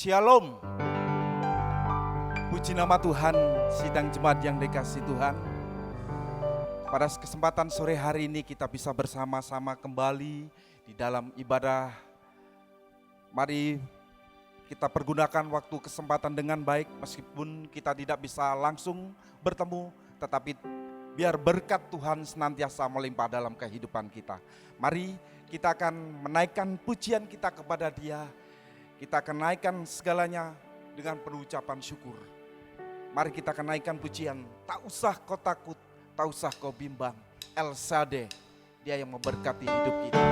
Shalom. Puji nama Tuhan, sidang jemaat yang dikasihi Tuhan. Pada kesempatan sore hari ini kita bisa bersama-sama kembali di dalam ibadah. Mari kita pergunakan waktu kesempatan dengan baik, meskipun kita tidak bisa langsung bertemu, tetapi biar berkat Tuhan senantiasa melimpah dalam kehidupan kita. Mari kita akan menaikkan pujian kita kepada Dia. Kita akan naikkan segalanya dengan penuh ucapan syukur. Mari kita akan naikkan pujian. Tak usah kau takut, tak usah kau bimbang. El Shaddai, Dia yang memberkati hidup kita.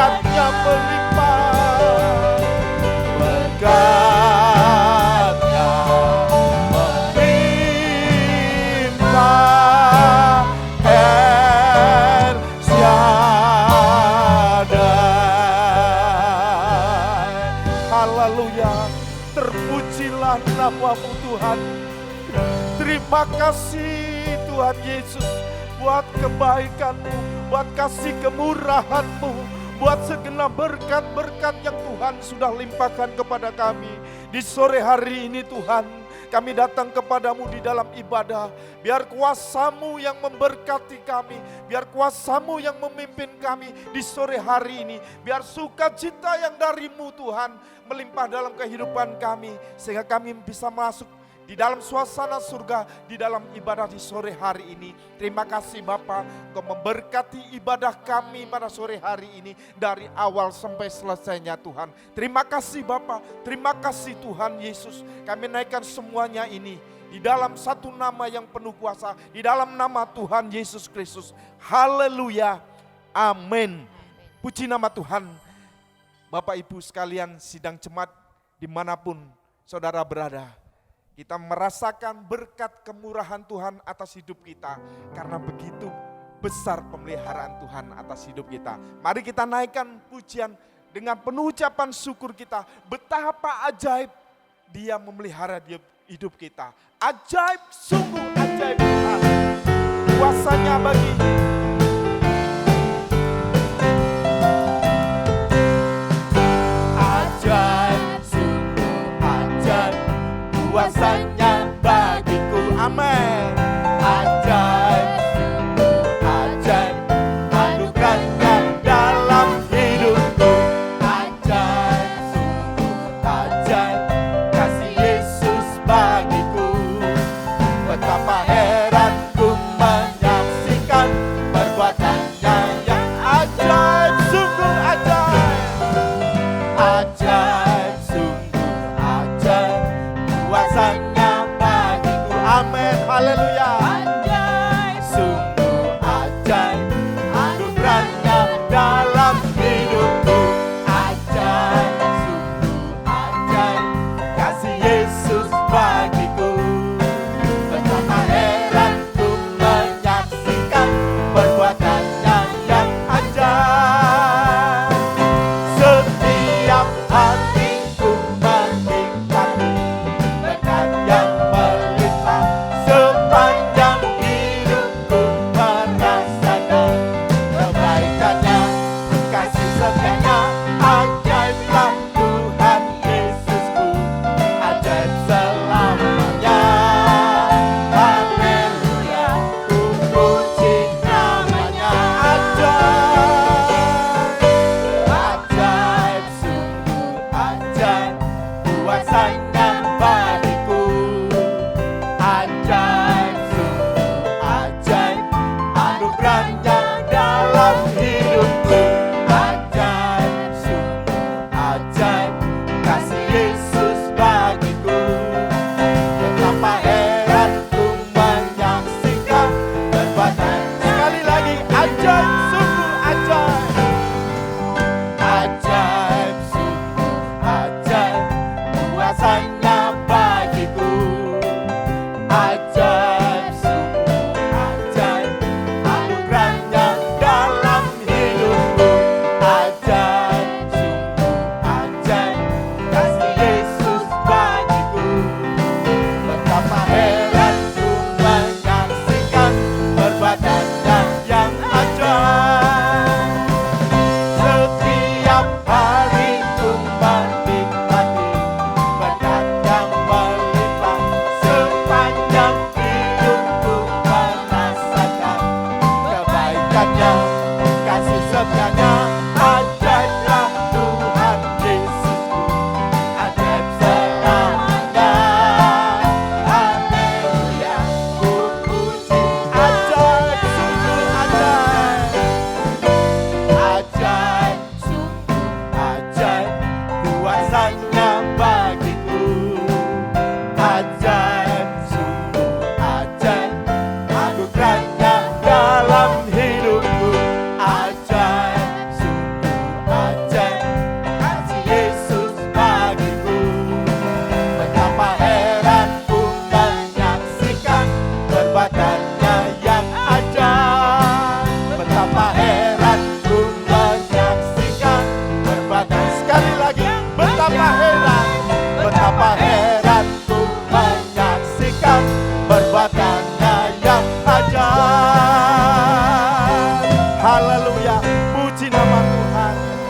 berkatnya melimpah, berkatnya melimpah, El Shaddai. Haleluya, terpujilah nama-Mu Tuhan. Terima kasih Tuhan Yesus buat kebaikan-Mu, buat kasih kemurahan-Mu, buat segenap berkat-berkat yang Tuhan sudah limpahkan kepada kami. Di sore hari ini Tuhan, kami datang kepadamu di dalam ibadah. Biar kuasa-Mu yang memberkati kami, biar kuasa-Mu yang memimpin kami di sore hari ini. Biar sukacita yang dari-Mu Tuhan melimpah dalam kehidupan kami, sehingga kami bisa masuk di dalam suasana surga, di dalam ibadah di sore hari ini. Terima kasih Bapa, Engkau memberkati ibadah kami pada sore hari ini dari awal sampai selesainya Tuhan. Terima kasih Bapa, terima kasih Tuhan Yesus. Kami naikkan semuanya ini di dalam satu nama yang penuh kuasa, di dalam nama Tuhan Yesus Kristus. Haleluya, amin. Puji nama Tuhan. Bapak Ibu sekalian, sidang jemaat dimanapun saudara berada, kita merasakan berkat kemurahan Tuhan atas hidup kita. Karena begitu besar pemeliharaan Tuhan atas hidup kita. Mari kita naikkan pujian dengan penuh ucapan syukur kita. Betapa ajaib Dia memelihara hidup kita. Ajaib, sungguh ajaib Tuhan. Kuasanya bagi kuasanya bagiku, amin. Ajaib, ajaib, anugerahnya dalam hidupku. Ajaib, ajaib, kasih Yesus bagiku. Betapa heran ku menyaksikan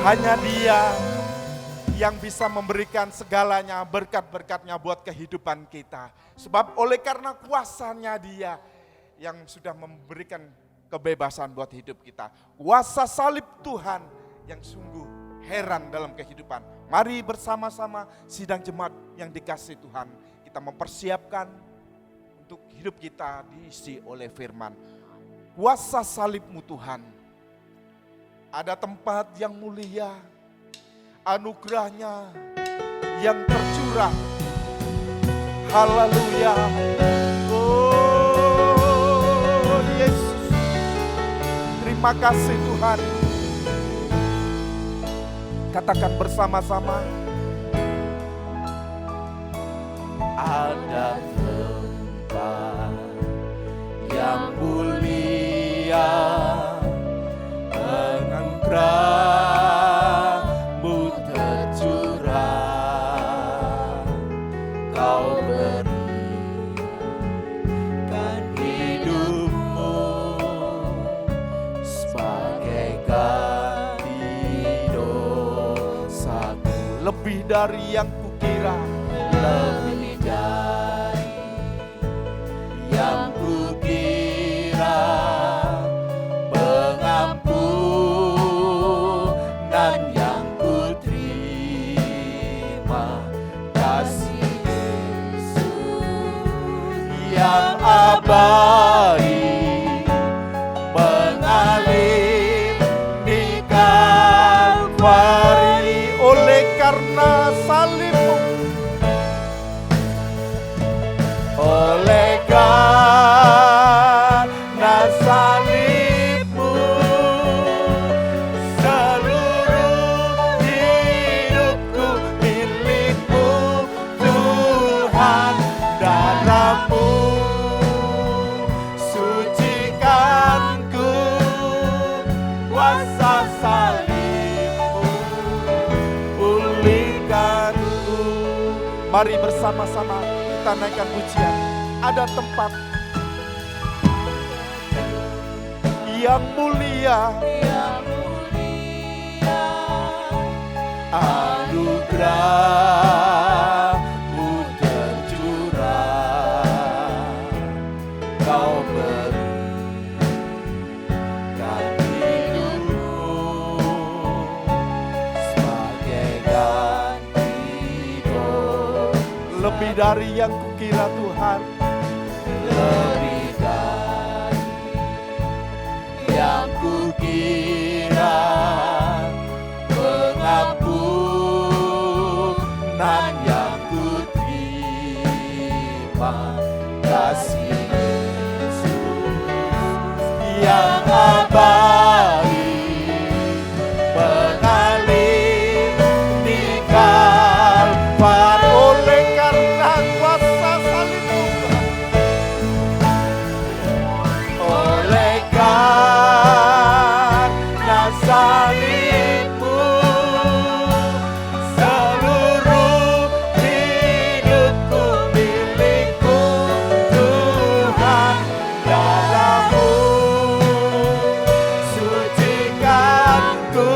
Hanya Dia yang bisa memberikan segalanya, berkat-berkatnya buat kehidupan kita. Sebab oleh karena kuasanya Dia yang sudah memberikan kebebasan buat hidup kita. Kuasa salib Tuhan yang sungguh heran dalam kehidupan. Mari bersama-sama sidang jemaat yang dikasihi Tuhan, kita mempersiapkan untuk hidup kita diisi oleh firman. Kuasa salib-Mu Tuhan. Ada tempat yang mulia, anugerah-Nya yang tercurah. Haleluya. Oh Yesus, terima kasih Tuhan. Katakan bersama-sama. Ada tempat yang mulia, anugerah-Mu tercurah. Kau berikan hidup-Mu sebagai ganti dosaku. Lebih dari yang kukira, Lebih dari yang kukira, pengampunan yang kuterima, kasih Yesus yang abadi mengalir di Kalvari. oleh karena salib-Mu, oleh karena salib-Mu, seluruh hidupku milik-Mu Tuhan. Darah-Mu sucikanku, kuasa salib-Mu pulihkanku. mari bersama-sama kita naikkan pujian. Ada tempat yang mulia, anugerah-Mu tercurah. Kau berikan hidup-Mu sebagai ganti dosa. lebih dari yang kukira Tuhan. Lebih dari yang kukira, pengampunan yang kuterima, kasih Yesus yang abadi mengalir di Kalvari. Oleh karena kuasa salib-Mu, Oleh karena salib-Mu, seluruh hidupku milik-Mu Tuhan. Darah-Mu sucikanku,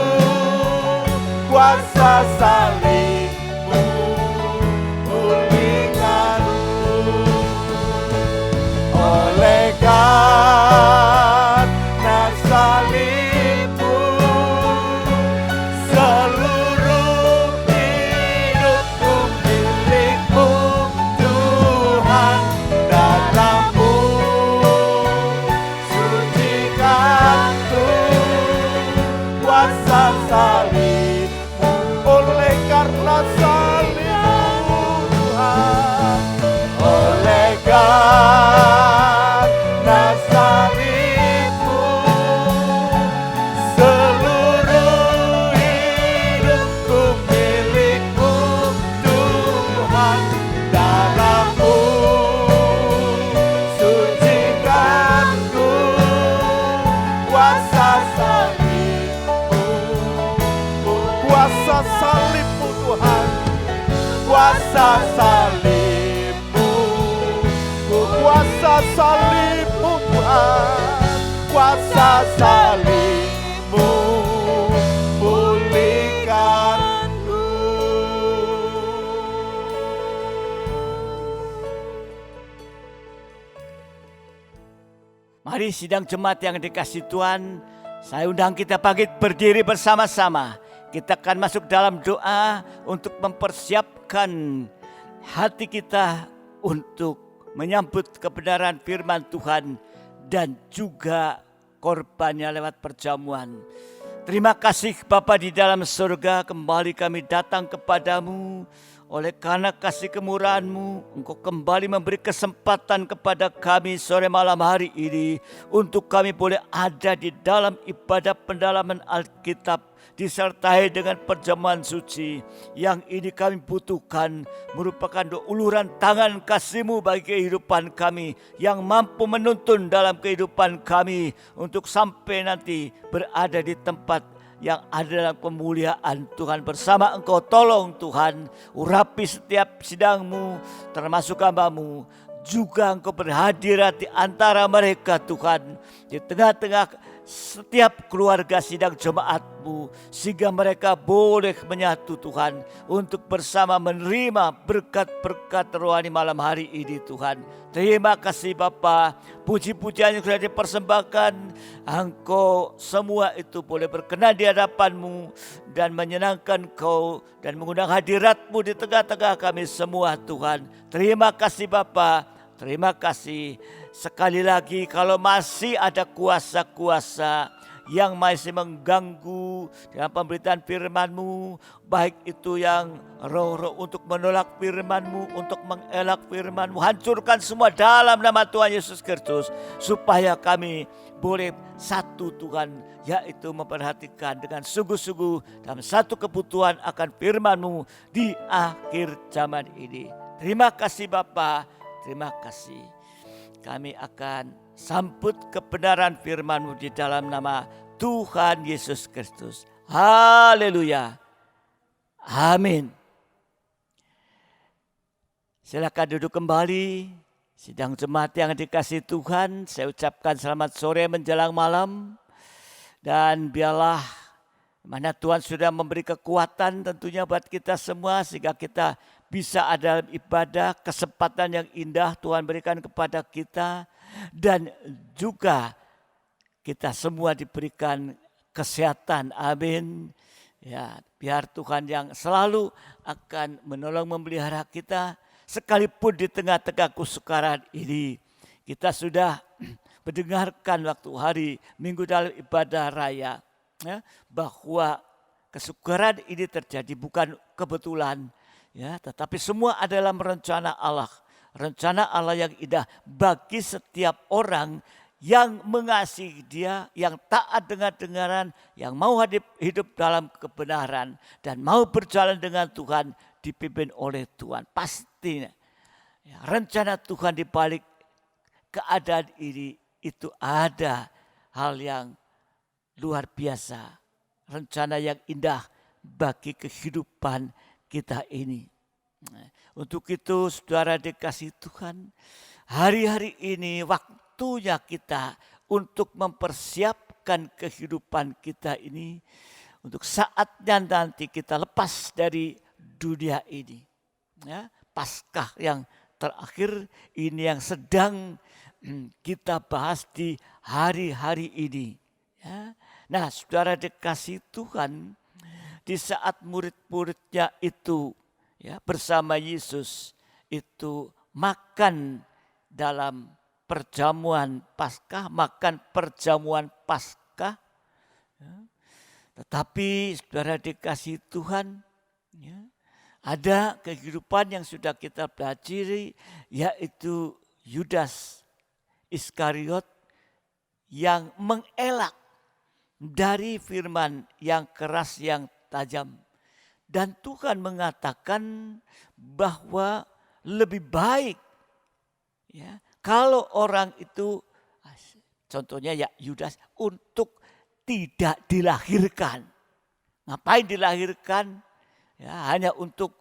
kuasa salib-Mu pulihkanku. Oleh karena salib-Mu, seluruh hidupku milik-Mu Tuhan. Darah-Mu sucikanku, kuasa salib-Mu. oleh karena salib-Mu Tuhan. Oleh karena salib-Mu, seluruh hidupku milik-Mu Tuhan. Darah-Mu sucikanku, kuasa salib-Mu. Kuasa salib-Mu Tuhan. Kuasa salib-Mu, Kuasa salib-Mu Tuhan. kuasa salib-Mu pulih Mari sidang jemaat yang dikasihi Tuhan, saya undang kita bangkit berdiri bersama-sama. Kita akan masuk dalam doa untuk mempersiapkan hati kita untuk menyambut kebenaran firman Tuhan dan juga korbannya lewat perjamuan. Terima kasih Bapa di dalam surga, kembali kami datang kepadamu. Oleh karena kasih kemurahan-Mu, Engkau kembali memberi kesempatan kepada kami sore malam hari ini untuk kami boleh ada di dalam ibadah pendalaman Alkitab, disertai dengan perjamuan suci. Yang ini kami butuhkan merupakan uluran tangan kasih-Mu bagi kehidupan kami, yang mampu menuntun dalam kehidupan kami untuk sampai nanti berada di tempat yang ada dalam kemuliaan Tuhan bersama Engkau. Tolong Tuhan, urapi setiap sidang-Mu, termasuk hamba-Mu. Juga Engkau berhadirat di antara mereka Tuhan, di tengah-tengah setiap keluarga sidang jemaat-Mu, sehingga mereka boleh menyatu Tuhan untuk bersama menerima berkat-berkat rohani malam hari ini Tuhan. Terima kasih Bapa, puji-pujian yang sudah dipersembahkan, Engkau semua itu boleh berkenan di hadapan-Mu dan menyenangkan Engkau dan mengundang hadirat-Mu di tengah-tengah kami semua Tuhan. Terima kasih Bapa, terima kasih. Sekali lagi, kalau masih ada kuasa-kuasa yang masih mengganggu dalam pemberitaan firman-Mu, baik itu yang roh-roh untuk menolak firman-Mu, untuk mengelak firman-Mu, hancurkan semua dalam nama Tuhan Yesus Kristus, supaya kami boleh satu Tuhan, yaitu memperhatikan dengan sungguh-sungguh dalam satu kebutuhan akan firman-Mu di akhir zaman ini. Terima kasih Bapa, terima kasih. Kami akan sambut kebenaran firman-Mu di dalam nama Tuhan Yesus Kristus. Haleluya. Amin. Silakan duduk kembali. Sidang jemaat yang dikasihi Tuhan, saya ucapkan selamat sore menjelang malam. Dan biarlah mana Tuhan sudah memberi kekuatan tentunya buat kita semua, sehingga kita bisa ada ibadah, kesempatan yang indah Tuhan berikan kepada kita. Dan juga kita semua diberikan kesehatan, amin. Ya, biar Tuhan yang selalu akan menolong memelihara kita, sekalipun di tengah-tengah kesukaran ini. Kita sudah mendengarkan waktu hari Minggu dalam ibadah raya, ya, bahwa kesukaran ini terjadi bukan kebetulan, ya, tetapi semua adalah rencana Allah. Rencana Allah yang indah bagi setiap orang yang mengasihi Dia, yang taat dengan dengaran, yang mau hidup dalam kebenaran dan mau berjalan dengan Tuhan, dipimpin oleh Tuhan. Pastinya ya, rencana Tuhan di balik keadaan ini itu ada hal yang luar biasa, rencana yang indah bagi kehidupan kita ini. Untuk itu saudara dikasihi Tuhan, hari-hari ini waktunya kita untuk mempersiapkan kehidupan kita ini untuk saatnya nanti kita lepas dari dunia ini. Ya, Paskah yang terakhir ini yang sedang kita bahas di hari-hari ini. Ya. Nah, saudara dikasihi Tuhan, di saat murid-muridnya itu ya, bersama Yesus itu makan dalam perjamuan Paskah, makan perjamuan Paskah. Ya. Tetapi saudara dikasihi Tuhan, ya, ada kehidupan yang sudah kita pelajari, yaitu Yudas Iskariot yang mengelak dari firman yang keras, yang tajam. Dan Tuhan mengatakan bahwa lebih baik ya kalau orang itu, contohnya ya Yudas, untuk tidak dilahirkan. Ngapain dilahirkan? Ya, hanya untuk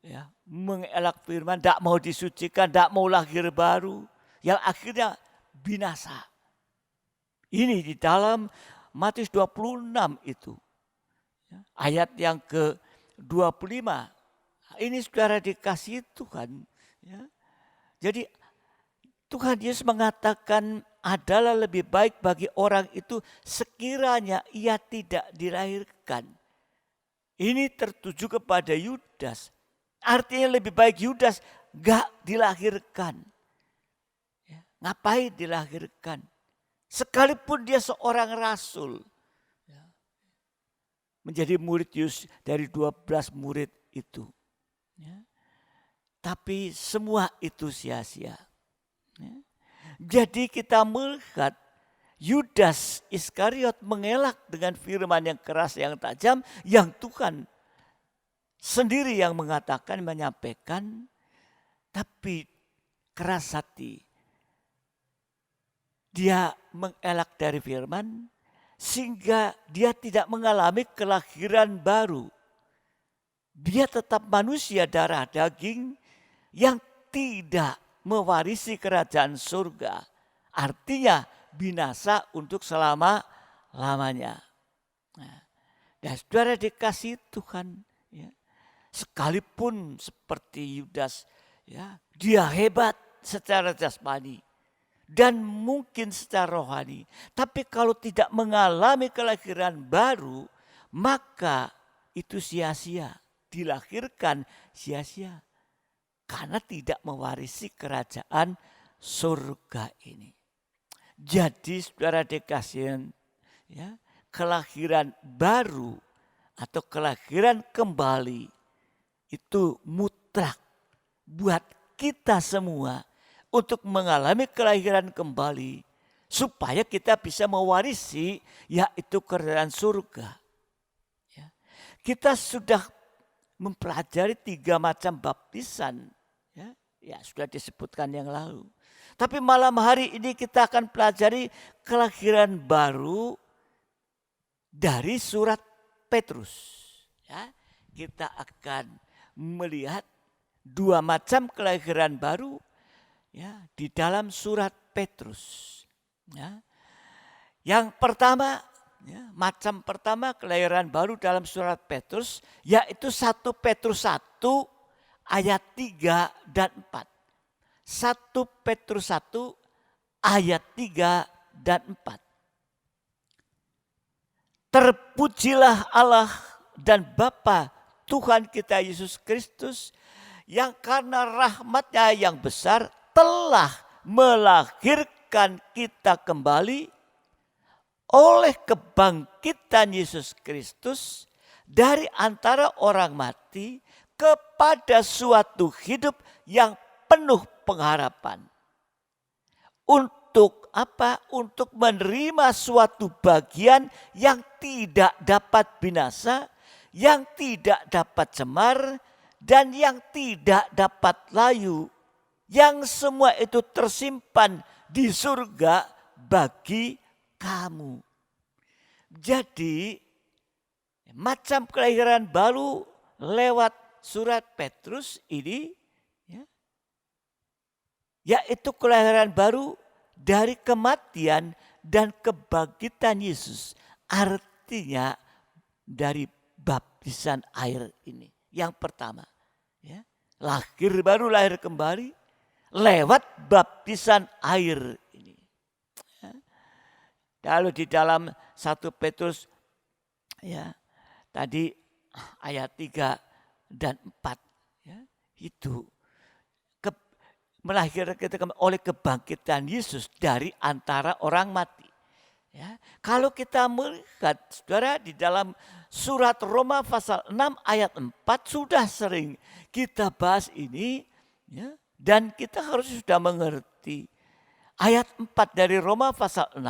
ya, mengelak firman, tidak mau disucikan, tidak mau lahir baru, yang akhirnya binasa. Ini di dalam Matius 26 itu. Ya, ayat yang ke-25. Ini saudara dikasihi Tuhan. Ya. Jadi Tuhan Yesus mengatakan adalah lebih baik bagi orang itu sekiranya ia tidak dilahirkan. Ini tertuju kepada Yudas. Artinya lebih baik Yudas gak dilahirkan. Ya, ngapain dilahirkan? Sekalipun dia seorang rasul. Ya, menjadi murid Yesus dari 12 murid itu. Ya, tapi semua itu sia-sia. Ya. Jadi kita melihat Yudas Iskariot mengelak dengan firman yang keras yang tajam yang Tuhan sendiri yang mengatakan, menyampaikan, tapi keras hati. Dia mengelak dari firman sehingga dia tidak mengalami kelahiran baru. Dia tetap manusia darah daging yang tidak mewarisi kerajaan surga. Artinya binasa untuk selama-lamanya. Nah, dan saudara dikasih Tuhan, ya, sekalipun seperti Yudas, ya, dia hebat secara jasmani dan mungkin secara rohani. Tapi kalau tidak mengalami kelahiran baru, maka itu sia-sia. Dilahirkan sia-sia. Karena tidak mewarisi kerajaan surga ini. Jadi saudara dikasihan, ya, kelahiran baru atau kelahiran kembali itu mutlak buat kita semua untuk mengalami kelahiran kembali supaya kita bisa mewarisi yaitu kerajaan surga. Ya. Kita sudah mempelajari 3 macam baptisan. Ya, sudah disebutkan yang lalu. Tapi malam hari ini kita akan pelajari kelahiran baru dari surat Petrus. Ya, kita akan melihat 2 macam kelahiran baru, ya, di dalam surat Petrus. Ya. Yang pertama, ya, macam pertama kelahiran baru dalam surat Petrus, yaitu 1 Petrus 1 ayat 3 dan 4. 1 Petrus 1 ayat 3 dan 4. Terpujilah Allah dan Bapa Tuhan kita Yesus Kristus yang karena rahmat-Nya yang besar telah melahirkan kita kembali oleh kebangkitan Yesus Kristus dari antara orang mati kepada suatu hidup yang penuh pengharapan. Untuk apa? Untuk menerima suatu bagian yang tidak dapat binasa, yang tidak dapat cemar, dan yang tidak dapat layu. Yang semua itu tersimpan di surga bagi kamu. Jadi macam kelahiran baru lewat surat Petrus ini, ya, yaitu kelahiran baru dari kematian dan kebangkitan Yesus. Artinya dari baptisan air ini. Yang pertama, ya, lahir baru, lahir kembali lewat baptisan air ini. Ya. Lalu di dalam 1 Petrus, ya, tadi ayat 3 dan 4, ya, itu melahirkan kita oleh kebangkitan Yesus dari antara orang mati. Ya, kalau kita melihat saudara di dalam surat Roma pasal 6 ayat 4 sudah sering kita bahas ini, ya, dan kita harus sudah mengerti. Ayat 4 dari Roma pasal 6,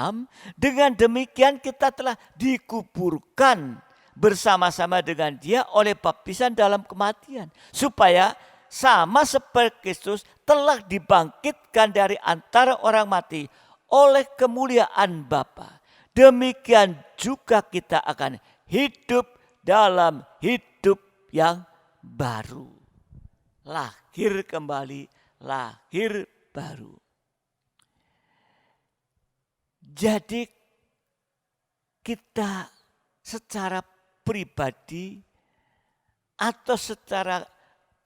dengan demikian kita telah dikuburkan bersama-sama dengan Dia oleh baptisan dalam kematian, supaya sama seperti Kristus telah dibangkitkan dari antara orang mati oleh kemuliaan Bapa. Demikian juga kita akan hidup dalam hidup yang baru. Lahir kembali, lahir baru. Jadi kita secara pribadi atau secara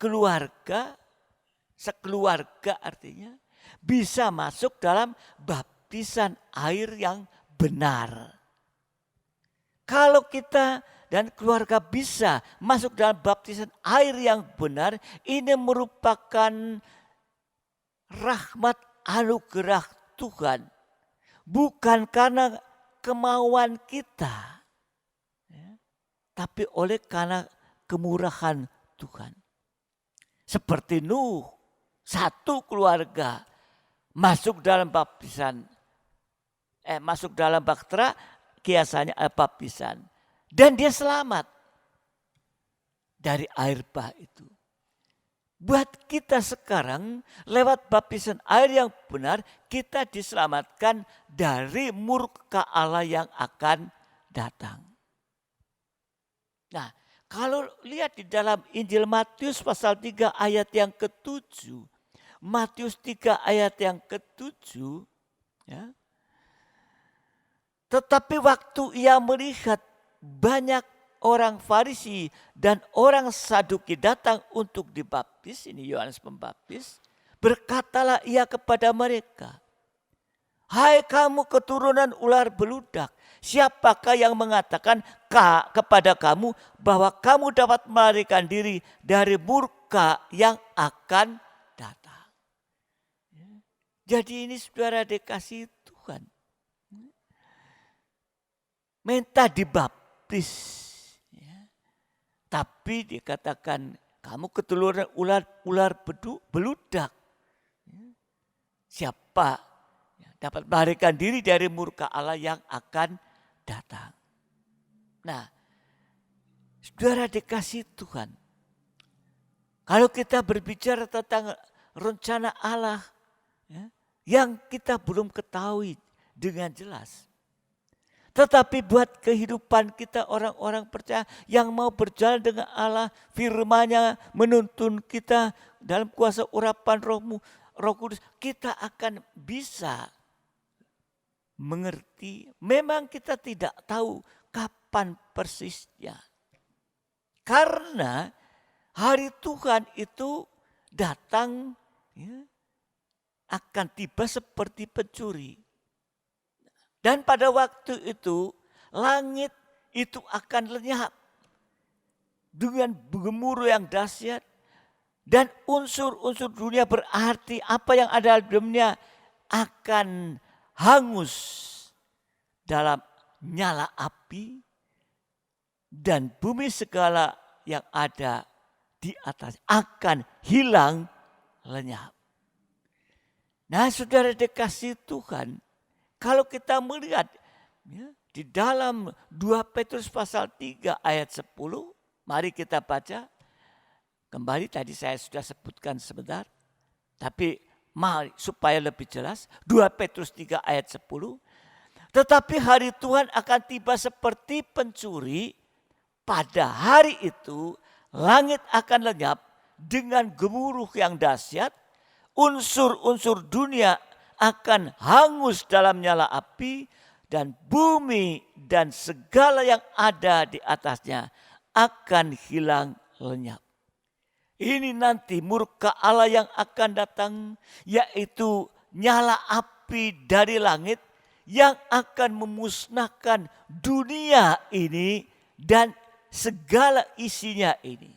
keluarga, sekeluarga artinya bisa masuk dalam baptisan air yang benar. Kalau kita dan keluarga bisa masuk dalam baptisan air yang benar, ini merupakan rahmat anugerah Tuhan. Bukan karena kemauan kita, tapi oleh karena kemurahan Tuhan. Seperti Nuh, satu keluarga masuk dalam baptisan, masuk dalam bahtera, kiasannya baptisan. Dan dia selamat dari air bah itu. Buat kita sekarang lewat baptisan air yang benar, kita diselamatkan dari murka Allah yang akan datang. Nah, kalau lihat di dalam Injil Matius pasal 3 ayat yang ke-7. Matius 3 ayat yang ke-7. Ya. Tetapi waktu ia melihat banyak orang Farisi dan orang Saduki datang untuk dibaptis, ini Yohanes Pembaptis, berkatalah ia kepada mereka, "Hai kamu keturunan ular beludak, siapakah yang mengatakan kepada kamu bahwa kamu dapat melarikan diri dari murka yang akan datang?" Jadi ini saudara dikasih Tuhan. Minta dibaptis. Tapi dikatakan kamu keturunan ular beludak. Siapa dapat melarikan diri dari murka Allah yang akan datang. Nah, saudara dikasih Tuhan. Kalau kita berbicara tentang rencana Allah yang kita belum ketahui dengan jelas. Tetapi buat kehidupan kita orang-orang percaya yang mau berjalan dengan Allah, firman-Nya menuntun kita dalam kuasa urapan Roh Kudus, kita akan bisa mengerti. Memang kita tidak tahu kapan persisnya. Karena hari Tuhan itu datang akan tiba seperti pencuri. Dan pada waktu itu langit itu akan lenyap dengan gemuruh yang dahsyat. Dan unsur-unsur dunia berarti apa yang ada di dunia akan hangus dalam nyala api. Dan bumi segala yang ada di atas akan hilang lenyap. Nah saudara dikasih Tuhan. Kalau kita melihat di dalam 2 Petrus pasal 3 ayat 10, mari kita baca. Kembali tadi saya sudah sebutkan sebentar, tapi mari supaya lebih jelas. 2 Petrus 3 ayat 10. Tetapi hari Tuhan akan tiba seperti pencuri. Pada hari itu langit akan lenyap dengan gemuruh yang dahsyat. Unsur-unsur dunia akan hangus dalam nyala api, dan bumi dan segala yang ada di atasnya akan hilang lenyap. Ini nanti murka Allah yang akan datang, yaitu nyala api dari langit yang akan memusnahkan dunia ini dan segala isinya ini.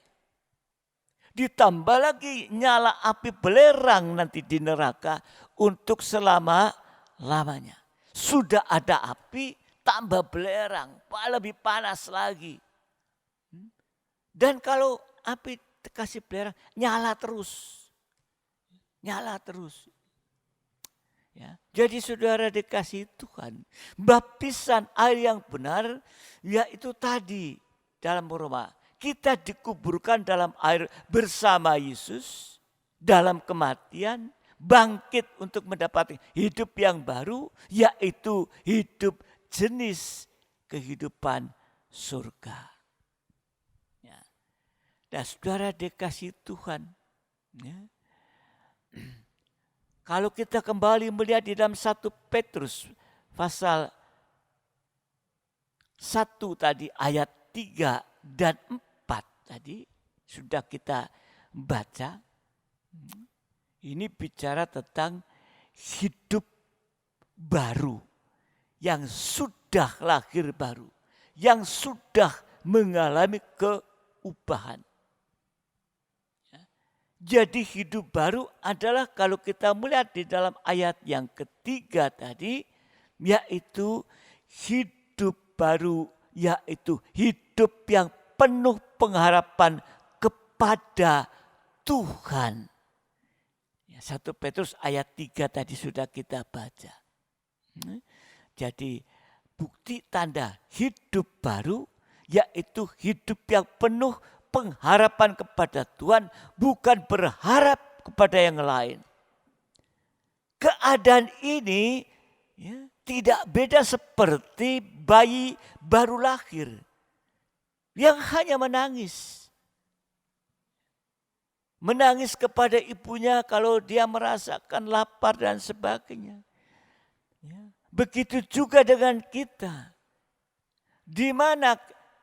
Ditambah lagi nyala api belerang nanti di neraka untuk selama-lamanya. Sudah ada api, tambah belerang, lebih panas lagi. Dan kalau api kasih belerang, nyala terus. Nyala terus. Ya. Jadi saudara dikasih Tuhan, baptisan air yang benar, yaitu tadi dalam Roma. Kita dikuburkan dalam air bersama Yesus, dalam kematian, bangkit untuk mendapat hidup yang baru, yaitu hidup jenis kehidupan surga. Ya. Dan saudara dikasih Tuhan. Ya. Kalau kita kembali melihat di dalam 1 Petrus pasal 1 tadi ayat 3 dan 4 tadi sudah kita baca. Ini bicara tentang hidup baru, yang sudah lahir baru, yang sudah mengalami keubahan. Jadi hidup baru adalah kalau kita melihat di dalam ayat yang ketiga tadi, yaitu hidup baru, yaitu hidup yang penuh pengharapan kepada Tuhan. 1 Petrus ayat 3 tadi sudah kita baca. Jadi bukti tanda hidup baru, yaitu hidup yang penuh pengharapan kepada Tuhan, bukan berharap kepada yang lain. Keadaan ini tidak beda seperti bayi baru lahir yang hanya menangis. Menangis kepada ibunya kalau dia merasakan lapar dan sebagainya. Begitu juga dengan kita. Di mana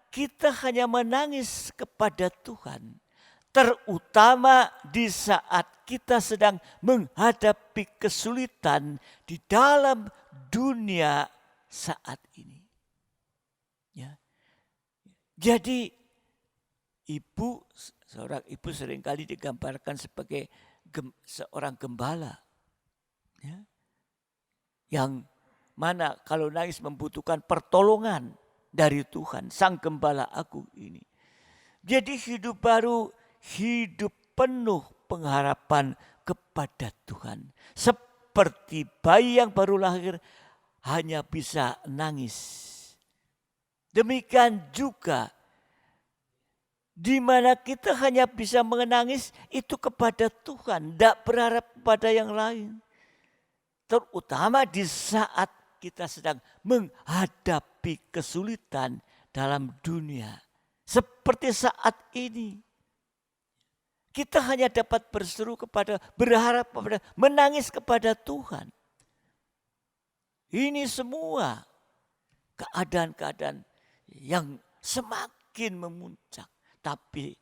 kita hanya menangis kepada Tuhan, terutama di saat kita sedang menghadapi kesulitan di dalam dunia saat ini. Ya. Jadi seorang ibu seringkali digambarkan sebagai seorang gembala. Ya. Yang mana kalau nangis membutuhkan pertolongan dari Tuhan, Sang Gembala Agung ini. Jadi hidup baru, hidup penuh pengharapan kepada Tuhan. Seperti bayi yang baru lahir hanya bisa nangis. Demikian juga di mana kita hanya bisa menangis itu kepada Tuhan, tidak berharap kepada yang lain. Terutama di saat kita sedang menghadapi kesulitan dalam dunia. Seperti saat ini. Kita hanya dapat berharap kepada, menangis kepada Tuhan. Ini semua keadaan-keadaan yang semakin memuncak. Tapi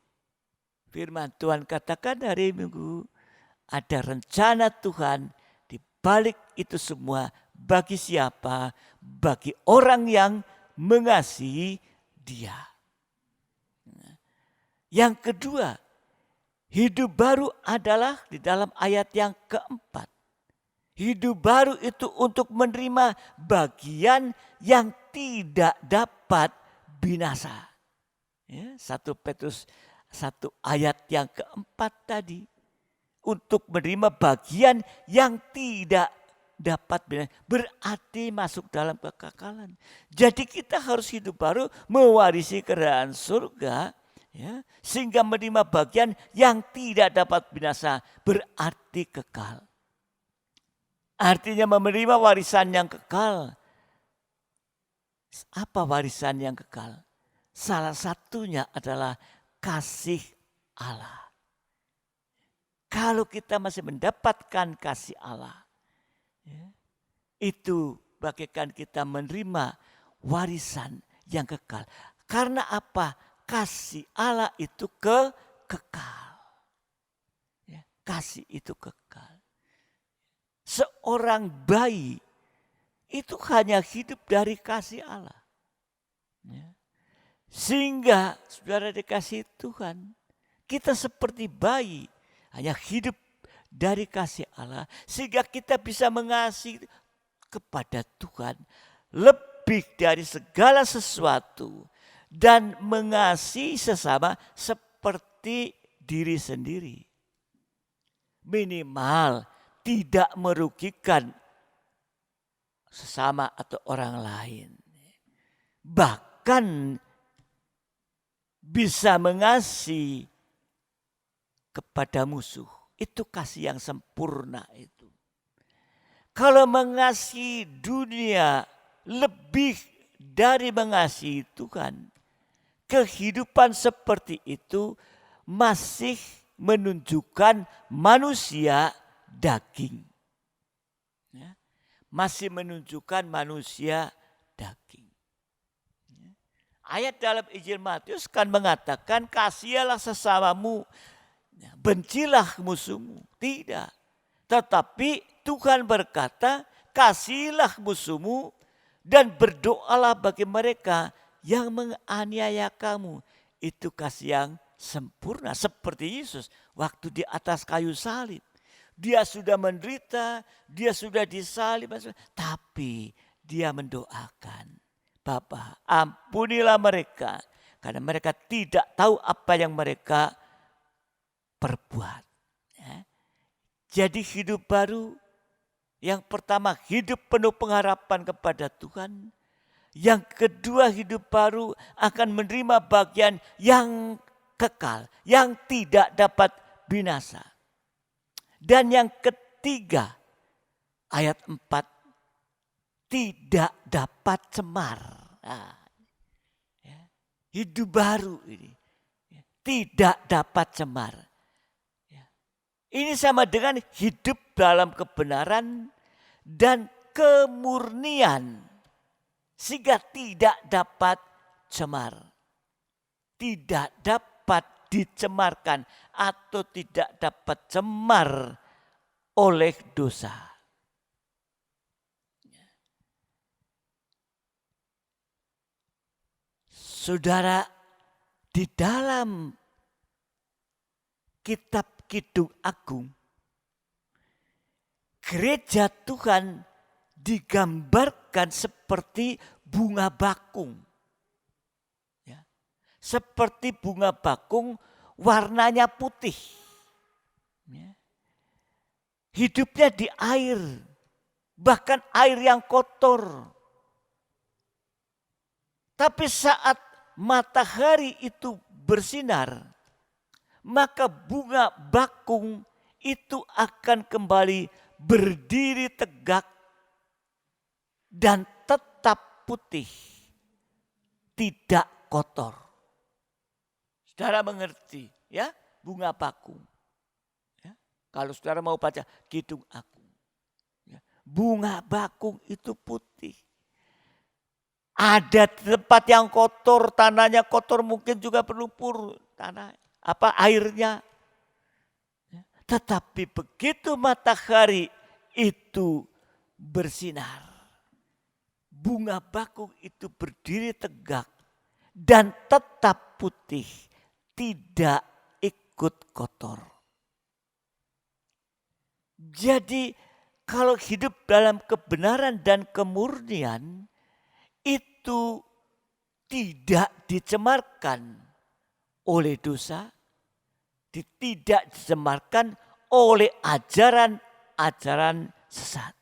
firman Tuhan katakan hari Minggu, ada rencana Tuhan di balik itu semua. Bagi siapa? Bagi orang yang mengasihi Dia. Yang kedua, hidup baru adalah di dalam ayat yang keempat. Hidup baru itu untuk menerima bagian yang tidak dapat binasa. 1 Petrus 1 ayat yang keempat tadi. Untuk menerima bagian yang tidak dapat binasa, berarti masuk dalam kekekalan. Jadi kita harus hidup baru, mewarisi kerajaan surga, ya, sehingga menerima bagian yang tidak dapat binasa, berarti kekal. Artinya menerima warisan yang kekal. Apa warisan yang kekal? Salah satunya adalah kasih Allah. Kalau kita masih mendapatkan kasih Allah, itu bagaikan kita menerima warisan yang kekal. Karena apa? Kasih Allah itu kekal. Ya, kasih itu kekal. Seorang bayi itu hanya hidup dari kasih Allah. Ya. Sehingga saudara dikasih Tuhan, kita seperti bayi hanya hidup dari kasih Allah, sehingga kita bisa mengasihi kepada Tuhan lebih dari segala sesuatu dan mengasihi sesama seperti diri sendiri. Minimal tidak merugikan sesama atau orang lain. Bahkan bisa mengasihi kepada musuh. Itu kasih yang sempurna itu. Kalau mengasihi dunia lebih dari mengasihi Tuhan, kehidupan seperti itu masih menunjukkan manusia daging. Ya, masih menunjukkan manusia daging. Ya. Ayat dalam Injil Matius kan mengatakan kasihilah sesamamu, bencilah musuhmu. Tidak. Tetapi Tuhan berkata, kasihilah musuhmu dan berdoalah bagi mereka yang menganiaya kamu. Itu kasih yang sempurna seperti Yesus waktu di atas kayu salib. Dia sudah menderita, dia sudah disalib, tapi dia mendoakan, Bapa, ampunilah mereka karena mereka tidak tahu apa yang mereka perbuat. Ya. Jadi hidup baru, yang pertama hidup penuh pengharapan kepada Tuhan. Yang kedua hidup baru akan menerima bagian yang kekal, yang tidak dapat binasa. Dan yang ketiga, ayat 4, tidak dapat cemar. Nah, ya, hidup baru ini, ya, tidak dapat cemar. Ya. Ini sama dengan hidup dalam kebenaran dan kemurnian, sehingga tidak dapat cemar. Tidak dapat dicemarkan atau tidak dapat cemar oleh dosa. Saudara, di dalam kitab Kidung Agung, gereja Tuhan digambarkan seperti bunga bakung. Seperti bunga bakung warnanya putih. Hidupnya di air, bahkan air yang kotor. Tapi saat matahari itu bersinar, maka bunga bakung itu akan kembali berdiri tegak dan tetap putih, tidak kotor. Saudara mengerti ya, bunga bakung. Ya, kalau saudara mau baca Kidung Agung, ya, bunga bakung itu putih. Ada tempat yang kotor, tanahnya kotor, mungkin juga berlumpur tanah airnya. Ya, tetapi begitu matahari itu bersinar, bunga bakung itu berdiri tegak dan tetap putih, tidak ikut kotor. Jadi kalau hidup dalam kebenaran dan kemurnian itu tidak dicemarkan oleh dosa, tidak dicemarkan oleh ajaran-ajaran sesat.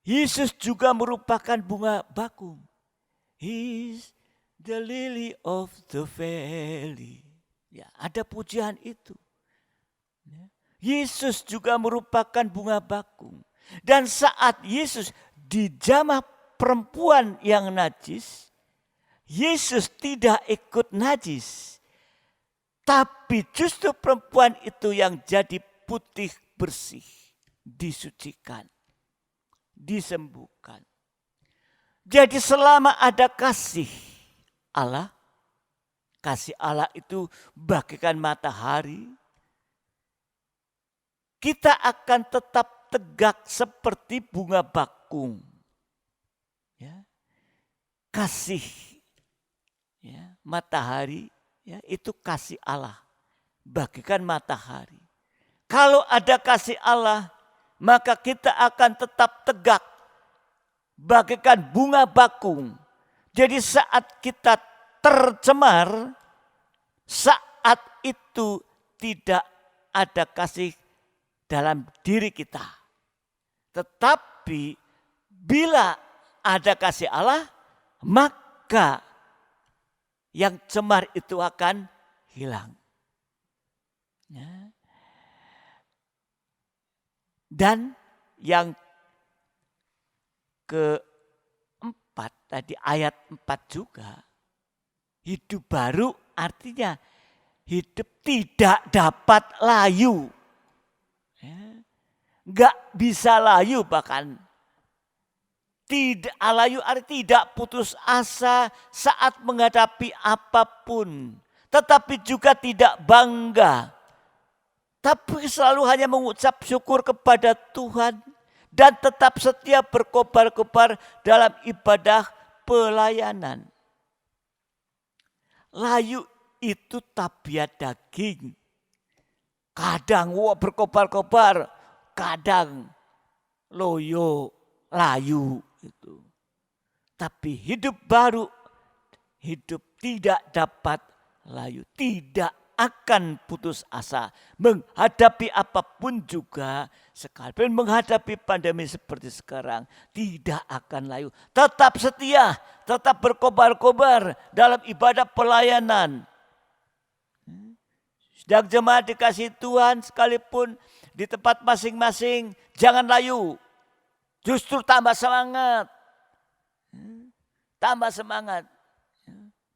Yesus juga merupakan bunga bakung. He's the lily of the valley. Ya, ada pujian itu. Yesus juga merupakan bunga bakung. Dan saat Yesus dijamah perempuan yang najis, Yesus tidak ikut najis. Tapi justru perempuan itu yang jadi putih bersih, disucikan, disembuhkan. Jadi selama ada kasih Allah itu bagaikan matahari, kita akan tetap tegak seperti bunga bakung. Ya. Kasih ya, matahari ya, itu kasih Allah bagaikan matahari. Kalau ada kasih Allah, maka kita akan tetap tegak bagaikan bunga bakung. Jadi saat kita tercemar, saat itu tidak ada kasih dalam diri kita. Tetapi bila ada kasih Allah, maka yang cemar itu akan hilang. Ya. Dan yang keempat, tadi ayat 4 juga, hidup baru artinya hidup tidak dapat layu. Ya. Gak bisa layu bahkan. Tidak layu artinya tidak putus asa saat menghadapi apapun. Tetapi juga tidak bangga. tapi selalu hanya mengucap syukur kepada Tuhan dan tetap setia berkobar-kobar dalam ibadah pelayanan. Layu itu tabiat daging. Kadang berkobar-kobar, kadang loyo, layu itu. Tapi hidup baru, hidup tidak dapat layu, tidak akan putus asa menghadapi apapun juga, sekalipun menghadapi pandemi seperti sekarang, tidak akan layu. Tetap setia, tetap berkobar-kobar dalam ibadah pelayanan. Sedang jemaat dikasih Tuhan, sekalipun di tempat masing-masing, jangan layu. Justru tambah semangat. Tambah semangat.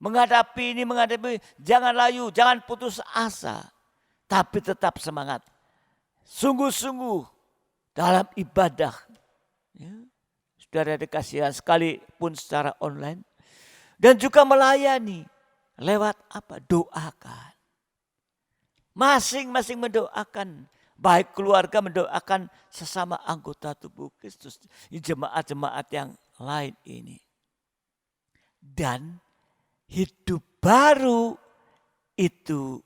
Menghadapi ini, jangan layu, jangan putus asa. Tapi tetap semangat. Sungguh-sungguh dalam ibadah. Ya. Saudara dikasihan sekalipun secara online. Dan juga melayani. Lewat apa? Doakan. Masing-masing mendoakan. Baik keluarga mendoakan sesama anggota tubuh Kristus. Jemaat-jemaat yang lain ini. Dan hidup baru itu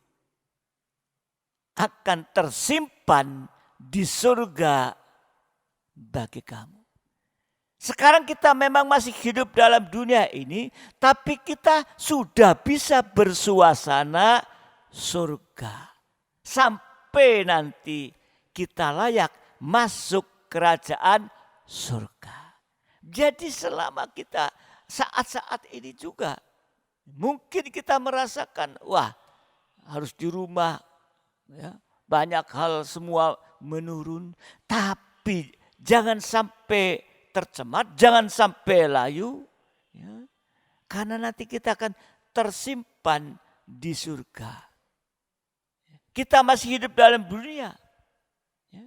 akan tersimpan di surga bagi kamu. Sekarang kita memang masih hidup dalam dunia ini, tapi kita sudah bisa bersuasana surga. Sampai nanti kita layak masuk kerajaan surga. Jadi selama kita saat-saat ini juga mungkin kita merasakan, wah harus di rumah, ya, banyak hal semua menurun. Tapi jangan sampai tercemar, jangan sampai layu. Ya, karena nanti kita akan tersimpan di surga. Kita masih hidup dalam dunia. Ya,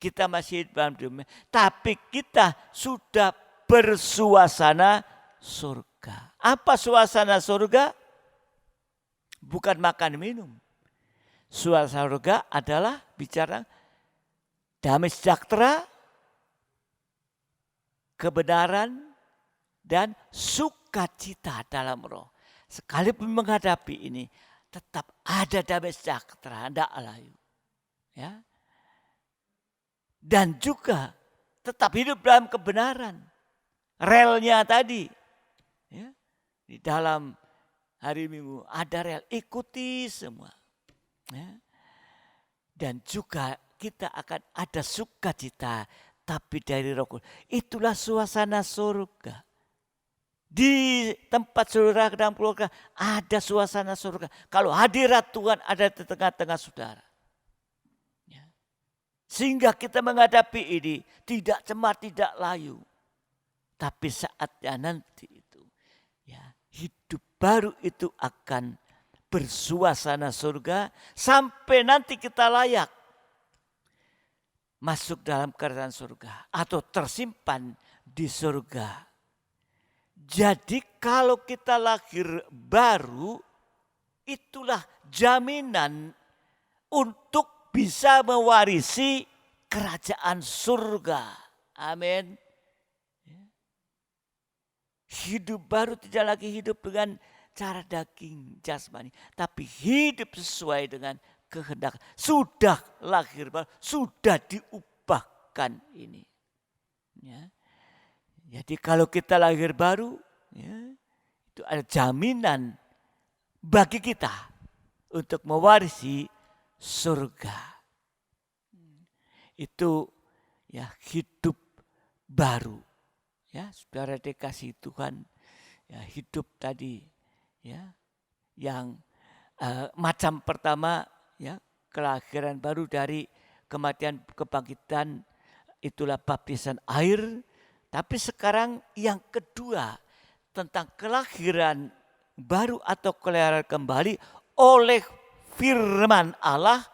kita masih hidup dalam dunia. Tapi kita sudah bersuasana surga. Apa suasana surga? Bukan makan minum. Suasana surga adalah bicara damai sejahtera, kebenaran, dan sukacita dalam roh. Sekalipun menghadapi ini, tetap ada damai sejahtera, tidak layu. Ya. Dan juga tetap hidup dalam kebenaran. Relnya tadi. Ya, di dalam hari Minggu ada rel, ikuti semua. Ya. Dan juga kita akan ada sukacita, tapi dari Roh Kudus. Itulah suasana surga. Di tempat saudara dalam keluarga ada suasana surga. Kalau hadirat Tuhan ada di tengah-tengah saudara. Ya. Sehingga kita menghadapi ini tidak cemar, tidak layu. Tapi saatnya nanti itu, ya, hidup baru itu akan bersuasana surga sampai nanti kita layak masuk dalam kerajaan surga atau tersimpan di surga. Jadi kalau kita lahir baru, itulah jaminan untuk bisa mewarisi kerajaan surga. Amin. Hidup baru tidak lagi hidup dengan cara daging jasmani, tapi hidup sesuai dengan kehendak. Sudah lahir baru, sudah diubahkan ini. Ya. Jadi kalau kita lahir baru, ya, itu ada jaminan bagi kita untuk mewarisi surga. Itu ya hidup baru. Ya, saudara dikasih Tuhan, ya hidup tadi, ya, yang macam pertama, ya, kelahiran baru dari kematian kebangkitan, itulah baptisan air. Tapi sekarang yang kedua tentang kelahiran baru atau kelahiran kembali oleh firman Allah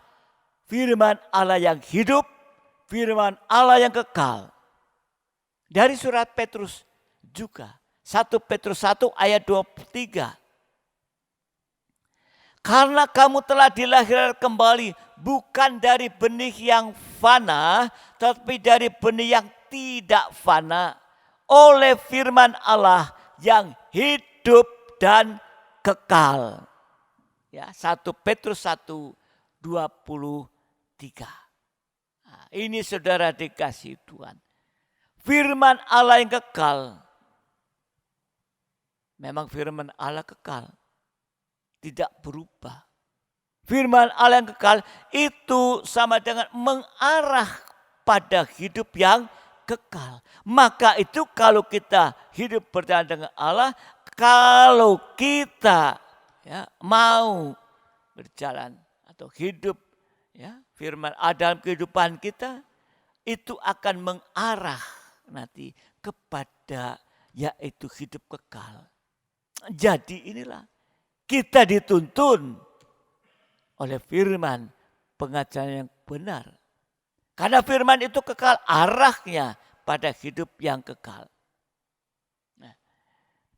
yang hidup, firman Allah yang kekal. Dari surat Petrus juga, 1 Petrus 1 ayat 23. Karena kamu telah dilahirkan kembali bukan dari benih yang fana, tetapi dari benih yang tidak fana oleh firman Allah yang hidup dan kekal. Ya, 1 Petrus 1:23. Nah, ini saudara dikasih Tuhan. Firman Allah yang kekal. Memang firman Allah kekal. Tidak berubah. Firman Allah yang kekal itu sama dengan mengarah pada hidup yang kekal. Maka itu kalau kita hidup berjalan dengan Allah, kalau kita mau berjalan atau hidup firman Allah dalam kehidupan kita, itu akan mengarah nanti kepada yaitu hidup kekal. Jadi inilah kita dituntun oleh firman pengajaran yang benar. Karena firman itu kekal, arahnya pada hidup yang kekal. Nah,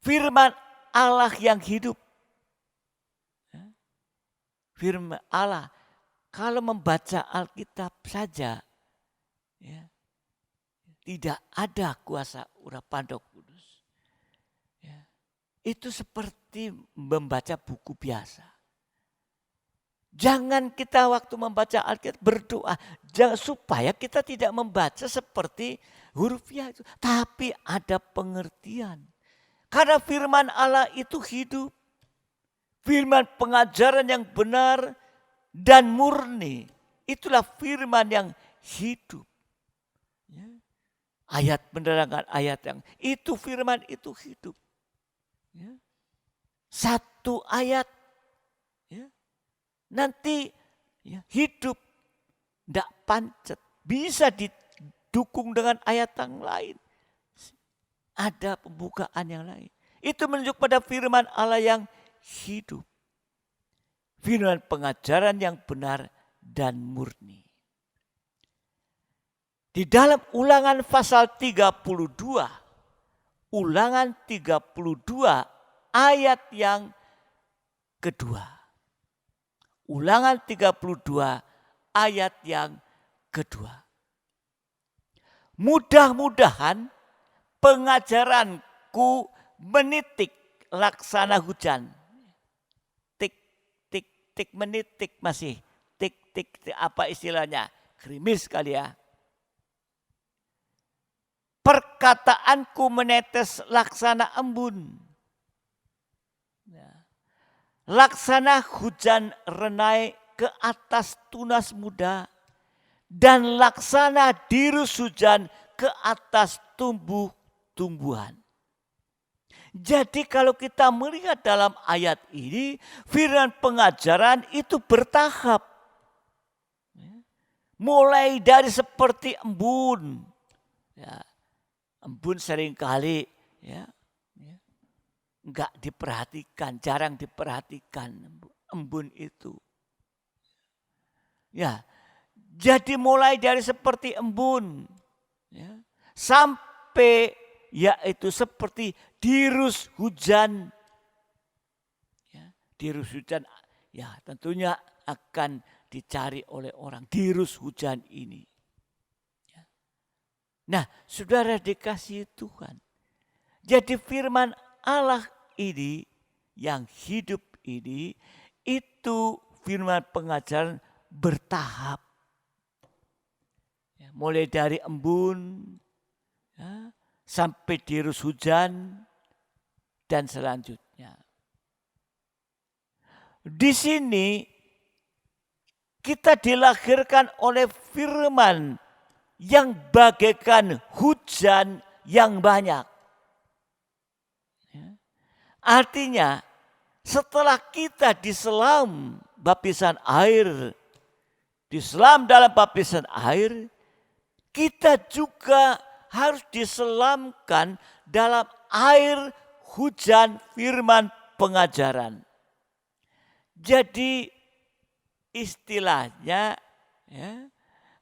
firman Allah yang hidup. Firman Allah, kalau membaca Alkitab saja, tidak ada kuasa urapan Roh Kudus. Itu seperti membaca buku biasa. Jangan kita waktu membaca Alkitab berdoa supaya kita tidak membaca seperti hurufiah itu, tapi ada pengertian. Karena firman Allah itu hidup. Firman pengajaran yang benar dan murni. Itulah firman yang hidup. Ayat penerangan ayat yang itu firman itu hidup. Satu ayat nanti hidup, tidak pancet, bisa didukung dengan ayat yang lain. Ada pembukaan yang lain. Itu menunjuk pada firman Allah yang hidup. Firman pengajaran yang benar dan murni. Di dalam Ulangan pasal 32, Ulangan 32 ayat yang kedua. Ulangan 32 ayat yang kedua. Mudah-mudahan pengajaranku menitik laksana hujan. Tik, tik, tik, menitik masih. Tik, tik, tik, apa istilahnya? Gerimis kali ya. Perkataanku menetes laksana embun. Laksana hujan renai ke atas tunas muda. Dan laksana dirus hujan ke atas tumbuh-tumbuhan. Jadi kalau kita melihat dalam ayat ini, firman pengajaran itu bertahap. Mulai dari seperti embun. Embun seringkali enggak diperhatikan, jarang diperhatikan embun itu. Jadi mulai dari seperti embun sampai yaitu seperti dirus hujan. Dirus hujan tentunya akan dicari oleh orang, dirus hujan ini. Nah, saudara dikasihi Tuhan. Jadi firman Allah ini yang hidup ini itu firman pengajaran bertahap. Mulai dari embun sampai dirus hujan dan selanjutnya. Di sini kita dilahirkan oleh firman yang bagaikan hujan yang banyak. Artinya setelah kita diselam baptisan air, diselam dalam baptisan air, kita juga harus diselamkan dalam air hujan firman pengajaran. Jadi istilahnya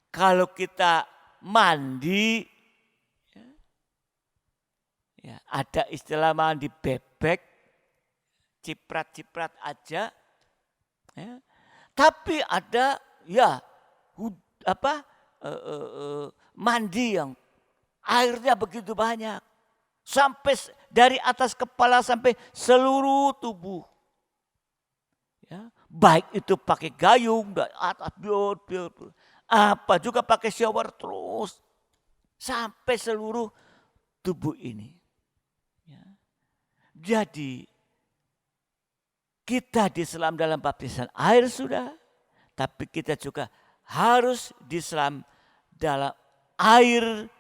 kalau kita mandi, ada istilah mandi bebek, ciprat-ciprat aja. Tapi ada ya mandi yang airnya begitu banyak. Sampai dari atas kepala sampai seluruh tubuh. Ya, baik itu pakai gayung, dari atas biur, apa juga pakai shower terus. Sampai seluruh tubuh ini. Ya. Jadi kita diselam dalam baptisan air sudah. Tapi kita juga harus diselam dalam air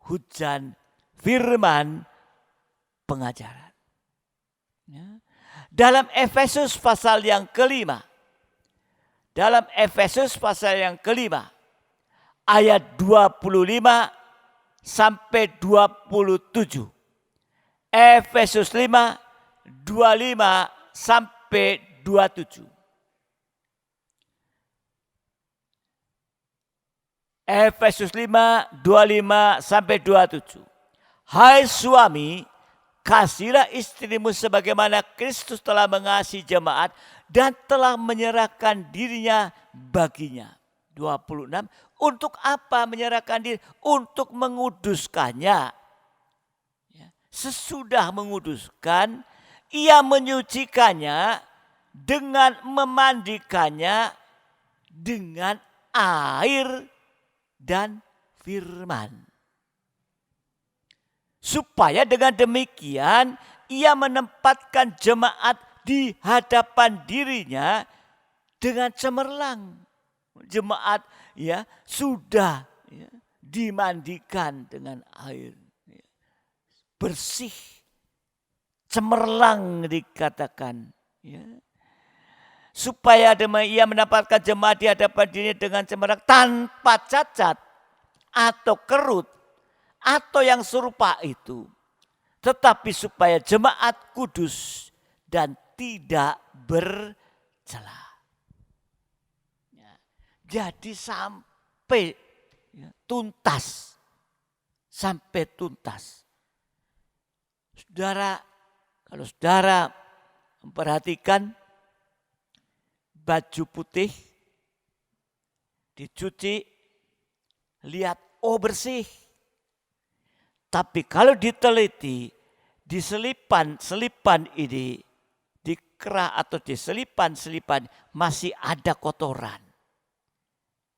hujan firman pengajaran. Ya. Dalam Efesus pasal yang kelima. Dalam Efesus pasal yang kelima. Ayat 25 sampai 27. Efesus 5, 25 sampai 27. Efesus 5, 25 sampai 27. Hai suami, kasihilah istrimu sebagaimana Kristus telah mengasihi jemaat dan telah menyerahkan dirinya baginya. 26. Untuk apa menyerahkan diri? Untuk menguduskannya. Sesudah menguduskan, ia menyucikannya dengan memandikannya dengan air dan firman. Supaya dengan demikian ia menempatkan jemaat di hadapan dirinya dengan cemerlang. Jemaat ya sudah ya, dimandikan dengan air. Ya. Bersih, cemerlang dikatakan. Ya. Supaya ia mendapatkan jemaat di hadapan dirinya dengan cemerlang tanpa cacat atau kerut atau yang serupa itu. Tetapi supaya jemaat kudus dan tidak bercela. Ya. Jadi sampai ya, tuntas. Sampai tuntas. Saudara, kalau saudara memperhatikan baju putih dicuci, lihat bersih. Tapi kalau diteliti di selipan ini, di kerah atau di selipan masih ada kotoran.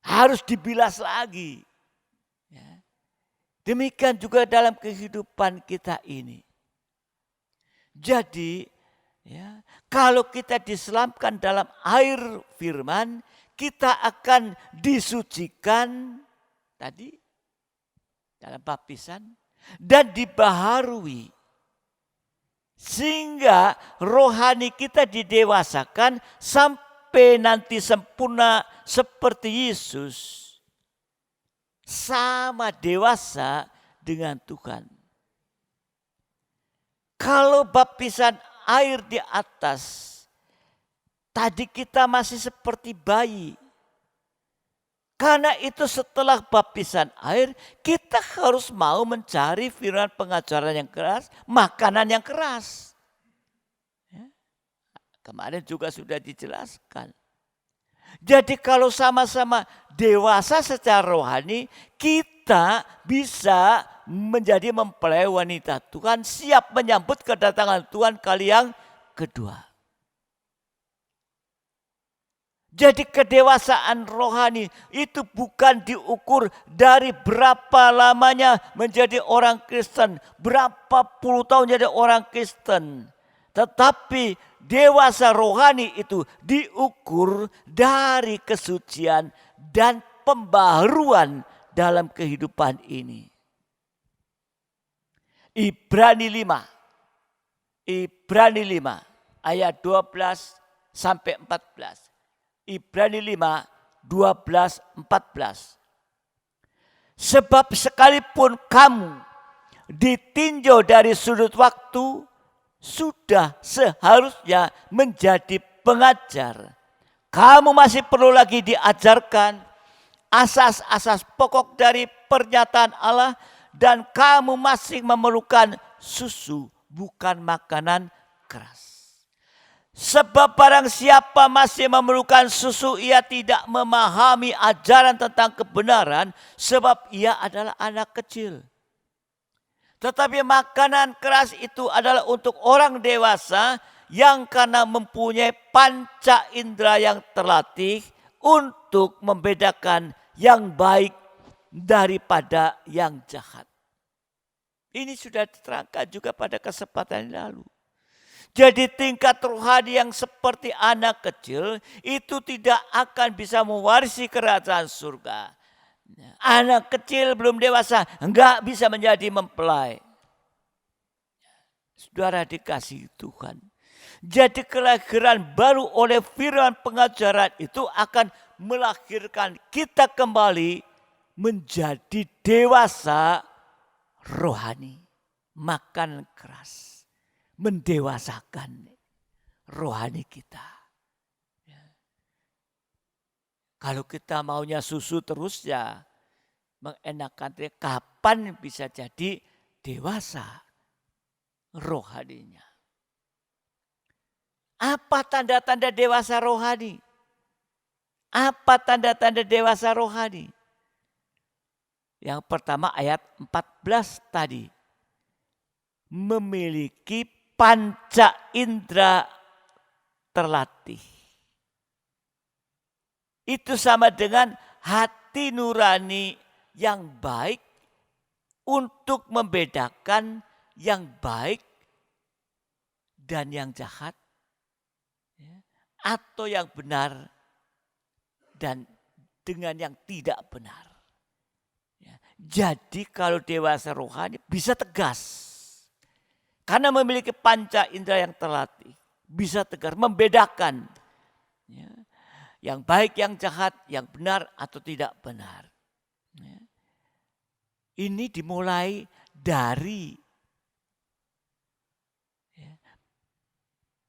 Harus dibilas lagi. Ya. Demikian juga dalam kehidupan kita ini. Jadi ya, kalau kita diselamkan dalam air firman, kita akan disucikan tadi dalam baptisan dan dibaharui. Sehingga rohani kita didewasakan sampai nanti sempurna seperti Yesus. Sama dewasa dengan Tuhan. Kalau baptisan air di atas, tadi kita masih seperti bayi. Karena itu setelah baptisan air, kita harus mau mencari firman pengajaran yang keras, makanan yang keras. Ya. Kemarin juga sudah dijelaskan. Jadi kalau sama-sama dewasa secara rohani, kita bisa menjadi mempelai wanita Tuhan, siap menyambut kedatangan Tuhan kali yang kedua. Jadi kedewasaan rohani itu bukan diukur dari berapa lamanya menjadi orang Kristen, berapa puluh tahun jadi orang Kristen. Tetapi dewasa rohani itu diukur dari kesucian dan pembaharuan dalam kehidupan ini. Ibrani 5 ayat 12 sampai 14. Ibrani 5, 12, 14. Sebab sekalipun kamu ditinjau dari sudut waktu, sudah seharusnya menjadi pengajar. Kamu masih perlu lagi diajarkan asas-asas pokok dari pernyataan Allah, dan kamu masih memerlukan susu, bukan makanan keras. Sebab barang siapa masih memerlukan susu, ia tidak memahami ajaran tentang kebenaran, sebab ia adalah anak kecil. Tetapi makanan keras itu adalah untuk orang dewasa yang karena mempunyai panca indera yang terlatih untuk membedakan yang baik daripada yang jahat. Ini sudah diterangkan juga pada kesempatan yang lalu. Jadi tingkat rohani yang seperti anak kecil itu tidak akan bisa mewarisi kerajaan surga. Anak kecil belum dewasa enggak bisa menjadi mempelai. Saudara dikasihi Tuhan. Jadi kelahiran baru oleh firman pengajaran itu akan melahirkan kita kembali menjadi dewasa rohani. Makan keras. Mendewasakan rohani kita. Kalau kita maunya susu terus ya mengenakan, kapan bisa jadi dewasa rohaninya. Apa tanda-tanda dewasa rohani? Apa tanda-tanda dewasa rohani? Yang pertama ayat 14 tadi. Memiliki panca indera terlatih. Itu sama dengan hati nurani yang baik untuk membedakan yang baik dan yang jahat, atau yang benar dan dengan yang tidak benar. Jadi kalau dewasa rohani bisa tegas. Karena memiliki panca indera yang terlatih. Bisa tegas membedakan. Yang baik, yang jahat, yang benar atau tidak benar. Ini dimulai dari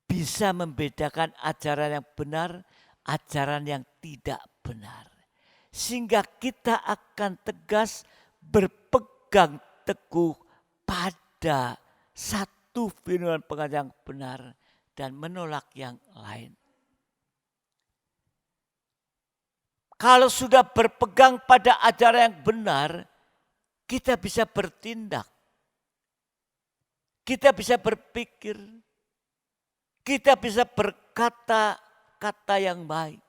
bisa membedakan ajaran yang benar, ajaran yang tidak benar. Sehingga kita akan tegas berpegang teguh pada satu firman pengajaran yang benar dan menolak yang lain. Kalau sudah berpegang pada ajaran yang benar, kita bisa bertindak. Kita bisa berpikir. Kita bisa berkata-kata yang baik.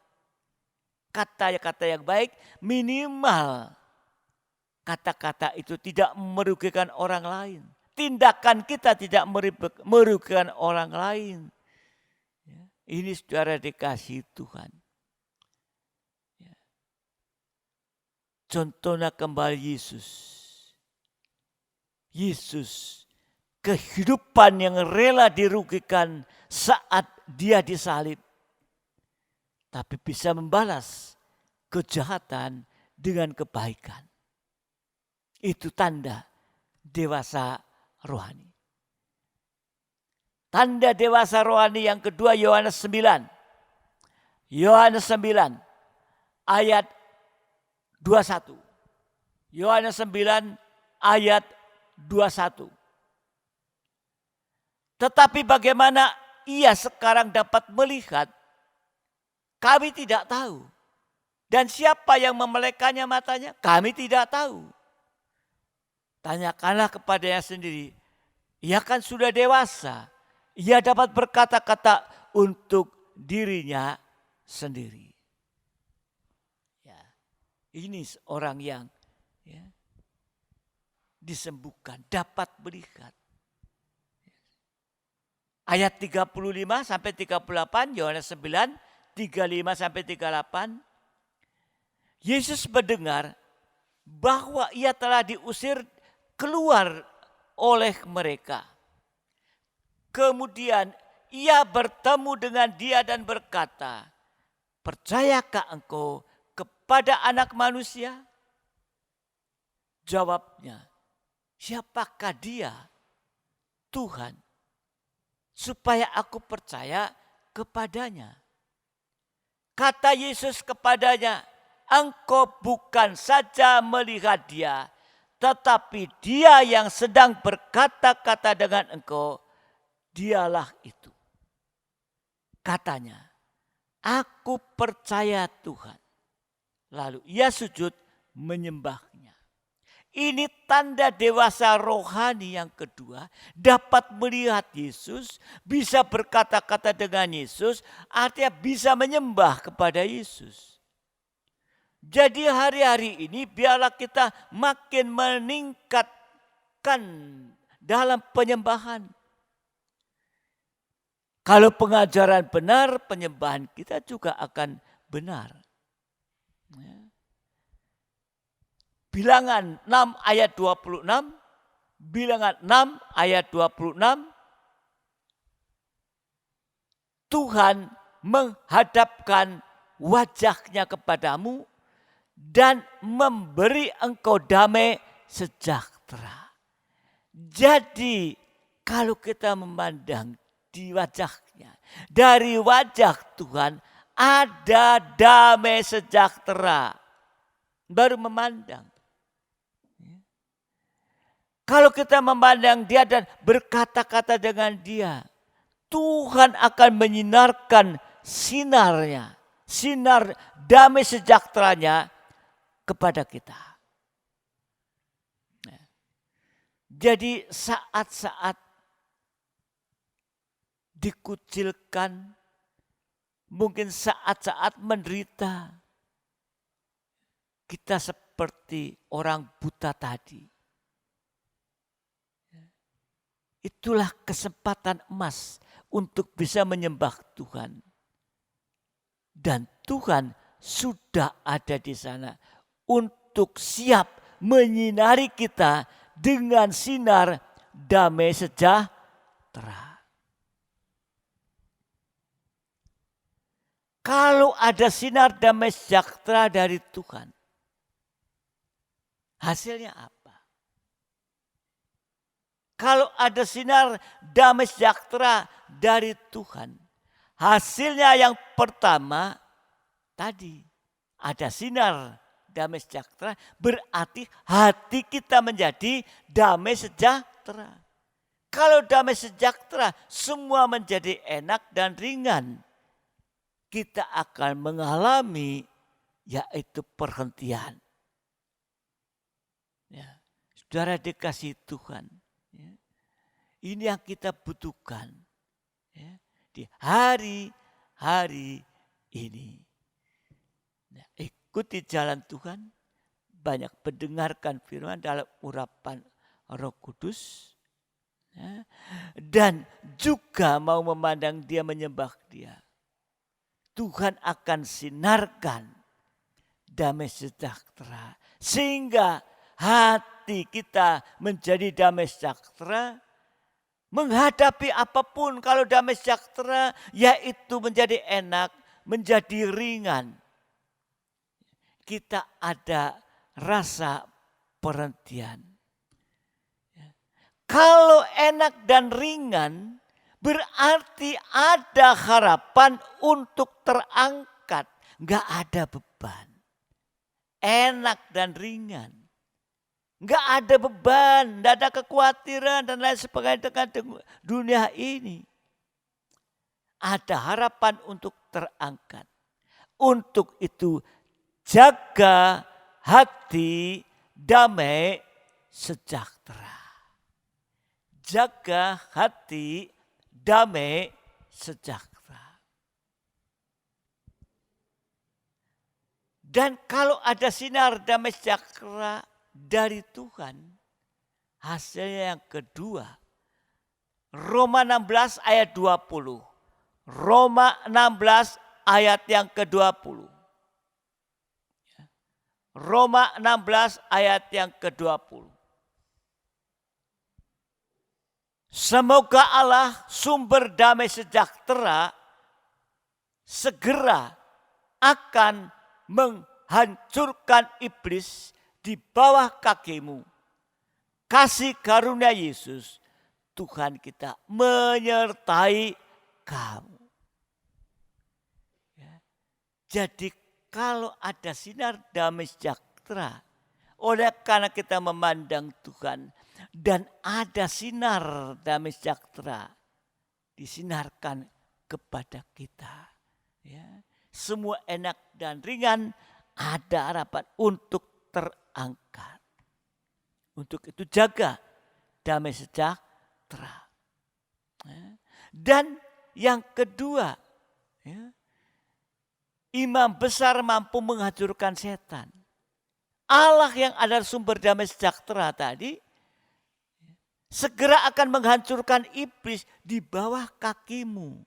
Kata-kata yang baik minimal kata-kata itu tidak merugikan orang lain. Tindakan kita tidak merugikan orang lain. Ini saudara dikasihi Tuhan. Contohnya kembali Yesus. Yesus kehidupan yang rela dirugikan saat dia disalib. Tapi bisa membalas kejahatan dengan kebaikan. Itu tanda dewasa rohani. Tanda dewasa rohani yang kedua Yohanes 9. Yohanes 9 ayat 21. Yohanes 9 ayat 21. Tetapi bagaimana ia sekarang dapat melihat, kami tidak tahu. Dan siapa yang memelekannya matanya, kami tidak tahu. Tanyakanlah kepadanya sendiri. Ia kan sudah dewasa. Ia dapat berkata-kata untuk dirinya sendiri. Ya, ini orang yang disembuhkan, dapat melihat. Ayat 35 sampai 38, Yohanes 9, 35 sampai 38. Yesus mendengar bahwa ia telah diusir keluar oleh mereka. Kemudian ia bertemu dengan dia dan berkata, "Percayakah engkau kepada Anak Manusia?" Jawabnya, "Siapakah dia, Tuhan, supaya aku percaya kepadanya?" Kata Yesus kepadanya, "Engkau bukan saja melihat dia, tetapi dia yang sedang berkata-kata dengan engkau, dialah itu." Katanya, aku percaya Tuhan. Lalu ia sujud menyembahnya. Ini tanda dewasa rohani yang kedua. Dapat melihat Yesus, bisa berkata-kata dengan Yesus, artinya bisa menyembah kepada Yesus. Jadi hari-hari ini biarlah kita makin meningkatkan dalam penyembahan. Kalau pengajaran benar, penyembahan kita juga akan benar. Bilangan 6 ayat 26, Bilangan 6 ayat 26, Tuhan menghadapkan wajahnya kepadamu dan memberi engkau damai sejahtera. Jadi kalau kita memandang di wajahnya, dari wajah Tuhan ada damai sejahtera. Baru memandang. Kalau kita memandang dia dan berkata-kata dengan dia, Tuhan akan menyinarkan sinarnya, sinar damai sejahteranya kepada kita. Jadi saat-saat dikucilkan, mungkin saat-saat menderita, kita seperti orang buta tadi. Itulah kesempatan emas untuk bisa menyembah Tuhan. Dan Tuhan sudah ada di sana untuk siap menyinari kita dengan sinar damai sejahtera. Kalau ada sinar damai sejahtera dari Tuhan, hasilnya apa? Kalau ada sinar damai sejahtera dari Tuhan, hasilnya yang pertama tadi ada sinar damai sejahtera, berarti hati kita menjadi damai sejahtera. Kalau damai sejahtera, semua menjadi enak dan ringan. Kita akan mengalami yaitu perhentian. Ya, saudara dikasih Tuhan. Ini yang kita butuhkan ya, di hari-hari ini. Nah, ikuti jalan Tuhan, banyak mendengarkan firman dalam urapan Roh Kudus, ya, dan juga mau memandang dia, menyembah dia. Tuhan akan sinarkan damai sejahtera sehingga hati kita menjadi damai sejahtera. Menghadapi apapun, kalau damai sejahtera, yaitu menjadi enak, menjadi ringan. Kita ada rasa perhentian. Kalau enak dan ringan, berarti ada harapan untuk terangkat. Nggak ada beban. Enak dan ringan. Enggak ada beban, enggak ada kekhawatiran dan lain sebagainya dengan dunia ini. Ada harapan untuk terangkat. Untuk itu jaga hati damai sejahtera. Jaga hati damai sejahtera. Dan kalau ada sinar damai sejahtera dari Tuhan, hasilnya yang kedua, Roma 16 ayat 20. Roma 16 ayat yang ke-20. Roma 16 ayat yang ke-20. Semoga Allah sumber damai sejahtera segera akan menghancurkan iblis di bawah kakimu. Kasih karunia Yesus, Tuhan kita menyertai kamu. Ya. Jadi kalau ada sinar damai sejahtera, oleh karena kita memandang Tuhan dan ada sinar damai sejahtera, disinarkan kepada kita. Ya. Semua enak dan ringan, ada harapan untuk terangkat. Untuk itu jaga damai sejahtera. Ya. Dan yang kedua, ya, imam besar mampu menghancurkan setan. Allah yang adalah sumber damai sejahtera tadi segera akan menghancurkan iblis di bawah kakimu.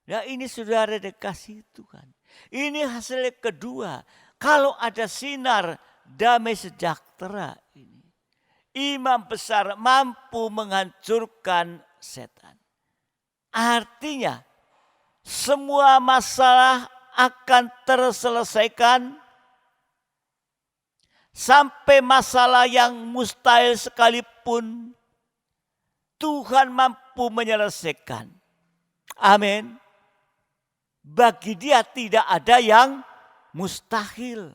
Nah ini saudara dikasih Tuhan. Ini hasil kedua. Kalau ada sinar damai sejahtera ini, imam besar mampu menghancurkan setan. Artinya semua masalah akan terselesaikan. Sampai masalah yang mustahil sekalipun Tuhan mampu menyelesaikan. Amin. Bagi Dia tidak ada yang mustahil.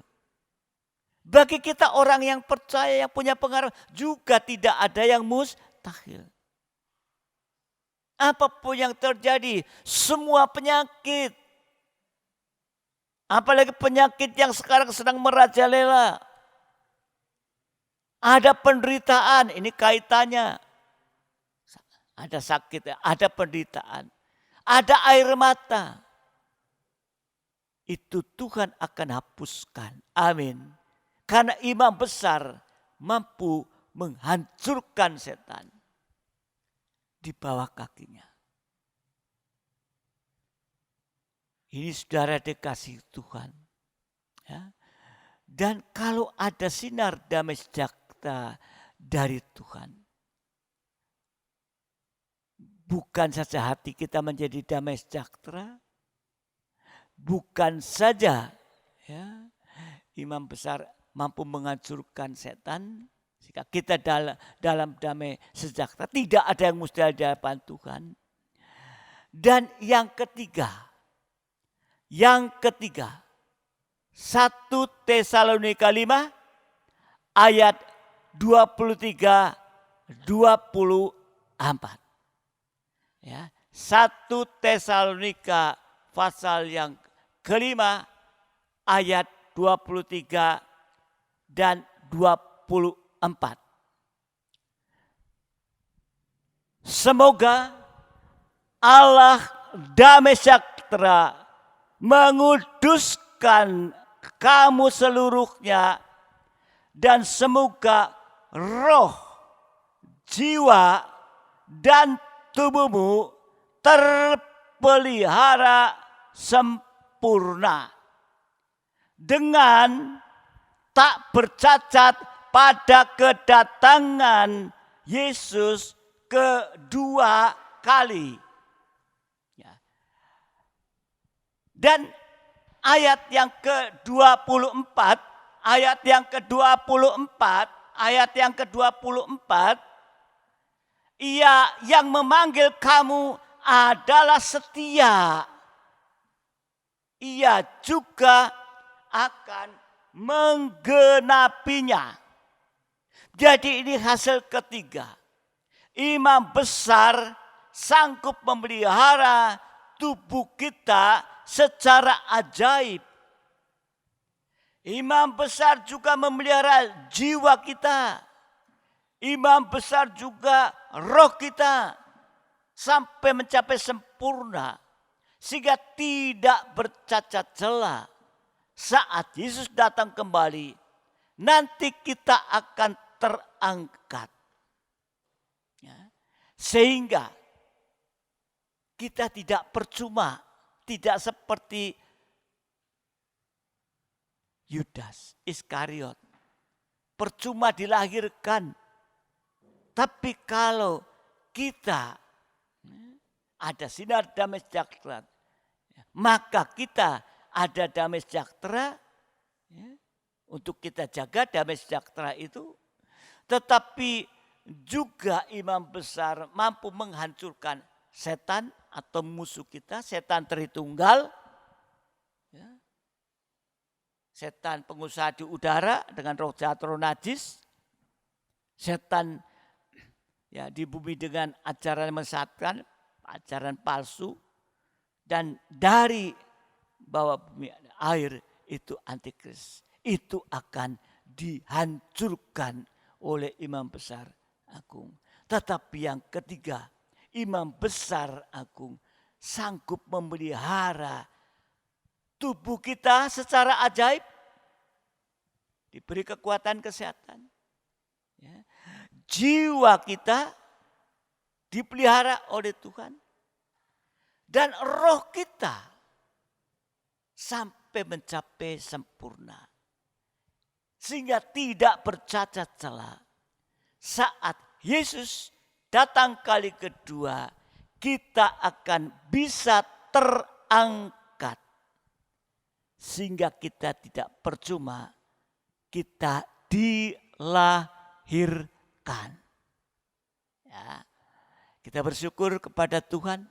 Bagi kita orang yang percaya, yang punya pengaruh, juga tidak ada yang mustahil. Apapun yang terjadi, semua penyakit, apalagi penyakit yang sekarang sedang merajalela, ada penderitaan, ini kaitannya. Ada sakit, ada penderitaan. Ada air mata. Itu Tuhan akan hapuskan. Amin. Karena imam besar mampu menghancurkan setan di bawah kakinya. Ini saudara dikasih Tuhan. Ya. Dan kalau ada sinar damai sejahtera dari Tuhan, bukan saja hati kita menjadi damai sejahtera, bukan saja ya, imam besar mampu menghancurkan setan, jika kita dalam damai sejahtera, tidak ada yang mustahil di hadapan Tuhan. Dan yang ketiga, 1 Tesalonika 5 ayat 23-24. Ya, 1 Tesalonika pasal yang kelima ayat 23 dan 24. Semoga Allah damai sejahtera menguduskan kamu seluruhnya, dan semoga roh, jiwa, dan tubuhmu terpelihara sempurna dengan tak bercacat pada kedatangan Yesus kedua kali. Ya. Dan ayat yang ke-24, Ia yang memanggil kamu adalah setia. Ia juga akan menggenapinya. Jadi ini hasil ketiga. Imam besar sanggup memelihara tubuh kita secara ajaib. Imam besar juga memelihara jiwa kita. Imam besar juga roh kita sampai mencapai sempurna, sehingga tidak bercacat celah. Saat Yesus datang kembali, nanti kita akan terangkat. Ya. Sehingga kita tidak percuma, tidak seperti Yudas Iskariot. Percuma dilahirkan. Tapi kalau kita ada sinar damai sejahtera, maka kita ada damai sejahtera, ya, untuk kita jaga damai sejahtera itu. Tetapi juga imam besar mampu menghancurkan setan atau musuh kita, setan Tritunggal, ya, setan pengusaha di udara dengan roh jahat, roh najis, setan ya di bumi dengan ajaran yang menyesatkan, ajaran palsu, dan dari bawah bumi air itu antikris. Itu akan dihancurkan oleh imam besar agung. Tetapi yang ketiga, imam besar agung sanggup memelihara tubuh kita secara ajaib. Diberi kekuatan kesehatan. Ya. Jiwa kita dipelihara oleh Tuhan. Dan roh kita sampai mencapai sempurna. Sehingga tidak bercacat celah. Saat Yesus datang kali kedua, kita akan bisa terangkat. Sehingga kita tidak percuma, kita dilahirkan. Ya. Kita bersyukur kepada Tuhan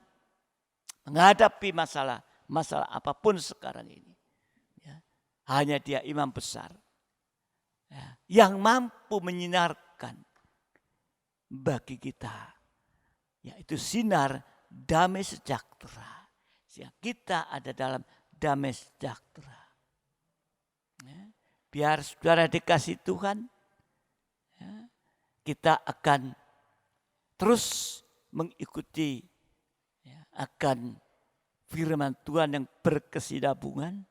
menghadapi masalah apapun sekarang ini. Ya. Hanya Dia imam besar. Ya. Yang mampu menyinarkan bagi kita. Yaitu sinar damai sejahtera. Sehingga kita ada dalam damai sejahtera. Ya. Biar saudara dikasih Tuhan, ya, kita akan terus mengikuti ya, akan firman Tuhan yang berkesinambungan.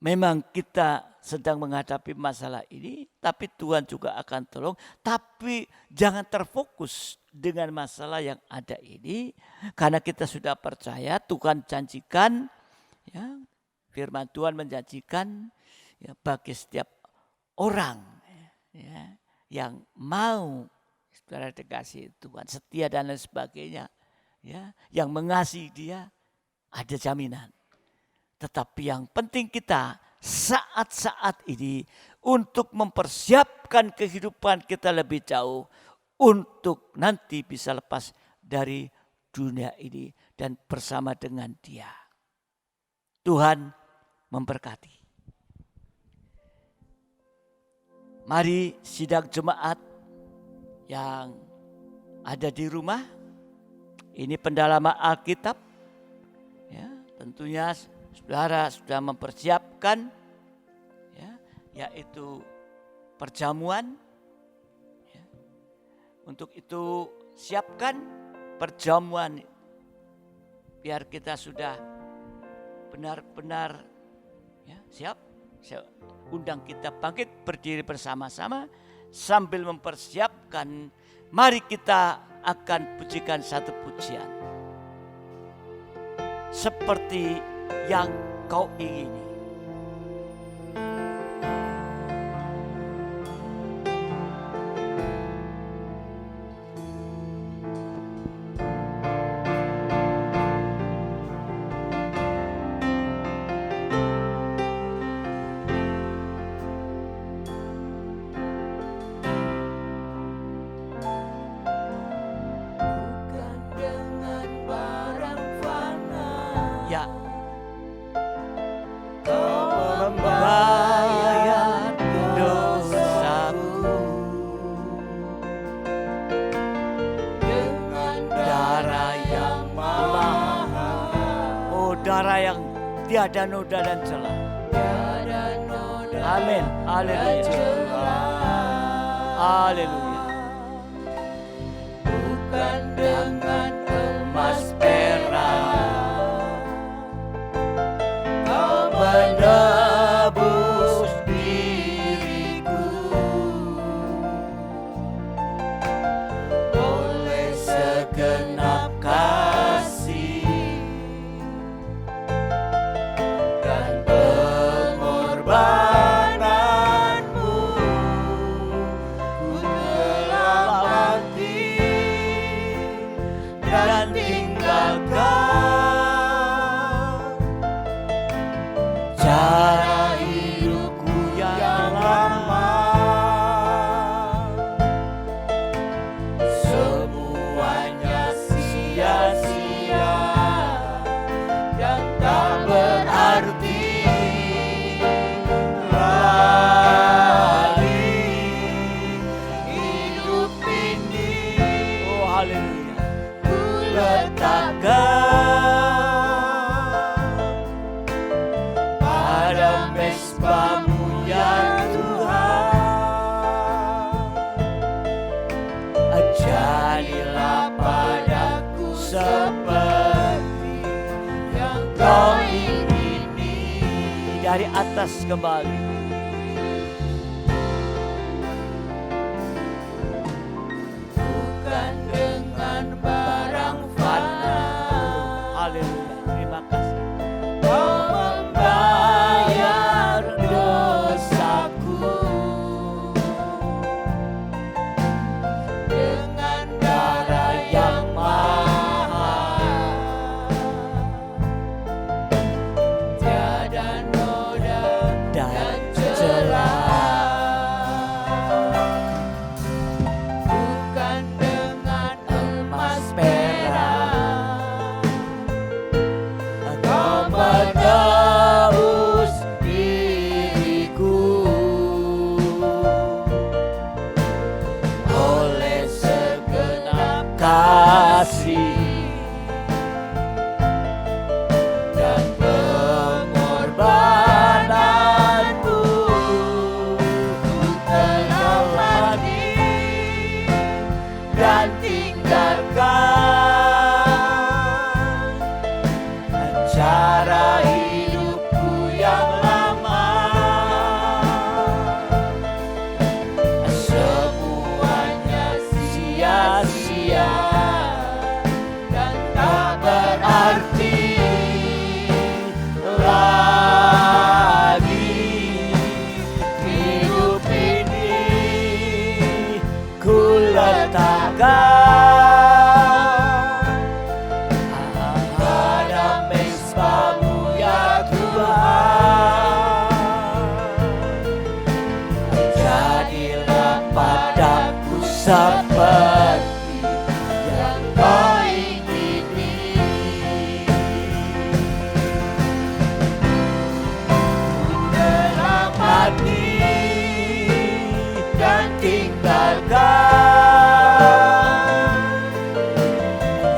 Memang kita sedang menghadapi masalah ini, tapi Tuhan juga akan tolong. Tapi jangan terfokus dengan masalah yang ada ini, karena kita sudah percaya Tuhan janjikan, ya, firman Tuhan menjanjikan ya, bagi setiap orang ya, yang mau saudara dikasih Tuhan, setia dan lain sebagainya, ya, yang mengasihi Dia, ada jaminan. Tetapi yang penting kita saat-saat ini untuk mempersiapkan kehidupan kita lebih jauh untuk nanti bisa lepas dari dunia ini dan bersama dengan Dia. Tuhan memberkati. Mari sidang jemaat yang ada di rumah, ini pendalaman Alkitab. Ya, tentunya saudara sudah mempersiapkan, ya, yaitu perjamuan. Ya. Untuk itu siapkan perjamuan, biar kita sudah benar-benar ya, siap. Saya undang kita bangkit berdiri bersama-sama sambil mempersiapkan. Mari kita akan pujikan satu pujian seperti yang kau ingini. Ya, membayar dosaku dengan darah yang mahal. Oh, darah yang tiada noda dan celah. Amin. Haleluya. Haleluya. Bukan dengan emas perak menebus diriku, oleh segenap kasih dan pengorbananmu, ku telah mati dan tinggalkan cara hidupku yang lama. Semuanya sia-sia dan tak berarti lagi hidup ini. Oh, haleluya. Ku letakkan dari atas kembali. Bukan dengan barang fana, Haleluya, terima kasih. Kau membayar dosaku dengan darah yang mahal. Tiada noda Dan celah, bukan dengan emas perak. Kau menebus diriku oleh segenap kasih dan pengorbananmu. Ku telah mati dan tinggalkan cara hidupku yang lama. Semuanya sia-sia dan tak berarti lagi. Hidup ini ku letakkan pada mezbah-Mu ya Tuhan. Jadilah padaku seperti yang Kau ingini. Telah mati dan tinggalkan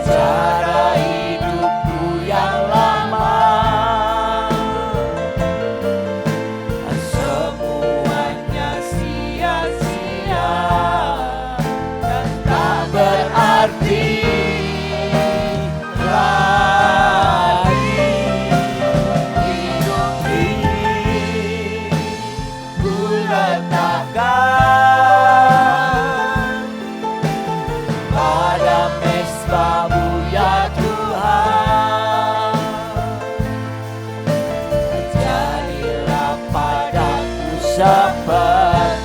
cara hidupku yang lama. Semuanya sia-sia dan tak berarti lagi. Hidup ini ku letakkan pada mezbah-Mu ya Tuhan. Jadilah padaku seperti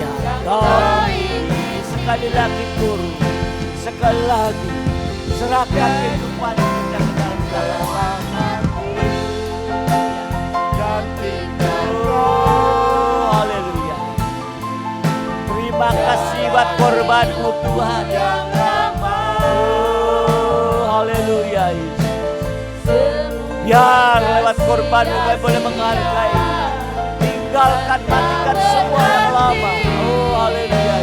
yang Kau ingini. Sekali lagi guru, sekali lagi serahkan kehidupan kita ke dalam tangan. dan tinggal. Oh, haleluya. Terima kasih buat korban-Mu Tuhan. Oh, haleluya Yesus. Biar lewat korban-Mu kami boleh menghargai. Tinggalkan, matikan semua yang lama. Oh, haleluya.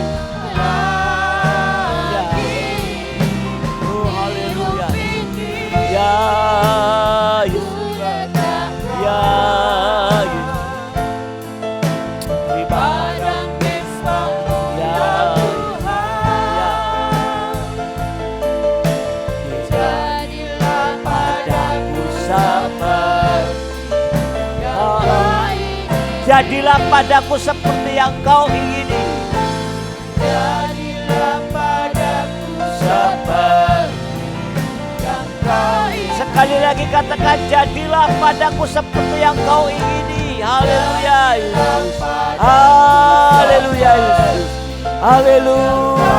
Ya. Oh, haleluya. Ya, Yesus. Ya, Yesus. Terima kasih. Ya, Jadilah padaku seperti yang Kau ingini. Jadilah padaku seperti yang Kau ingini. Jadilah padaku seperti yang Kau ingini. Sekali lagi katakan, jadilah padaku seperti yang Kau ingini. Haleluya Yesus. Haleluya Yesus. Haleluya.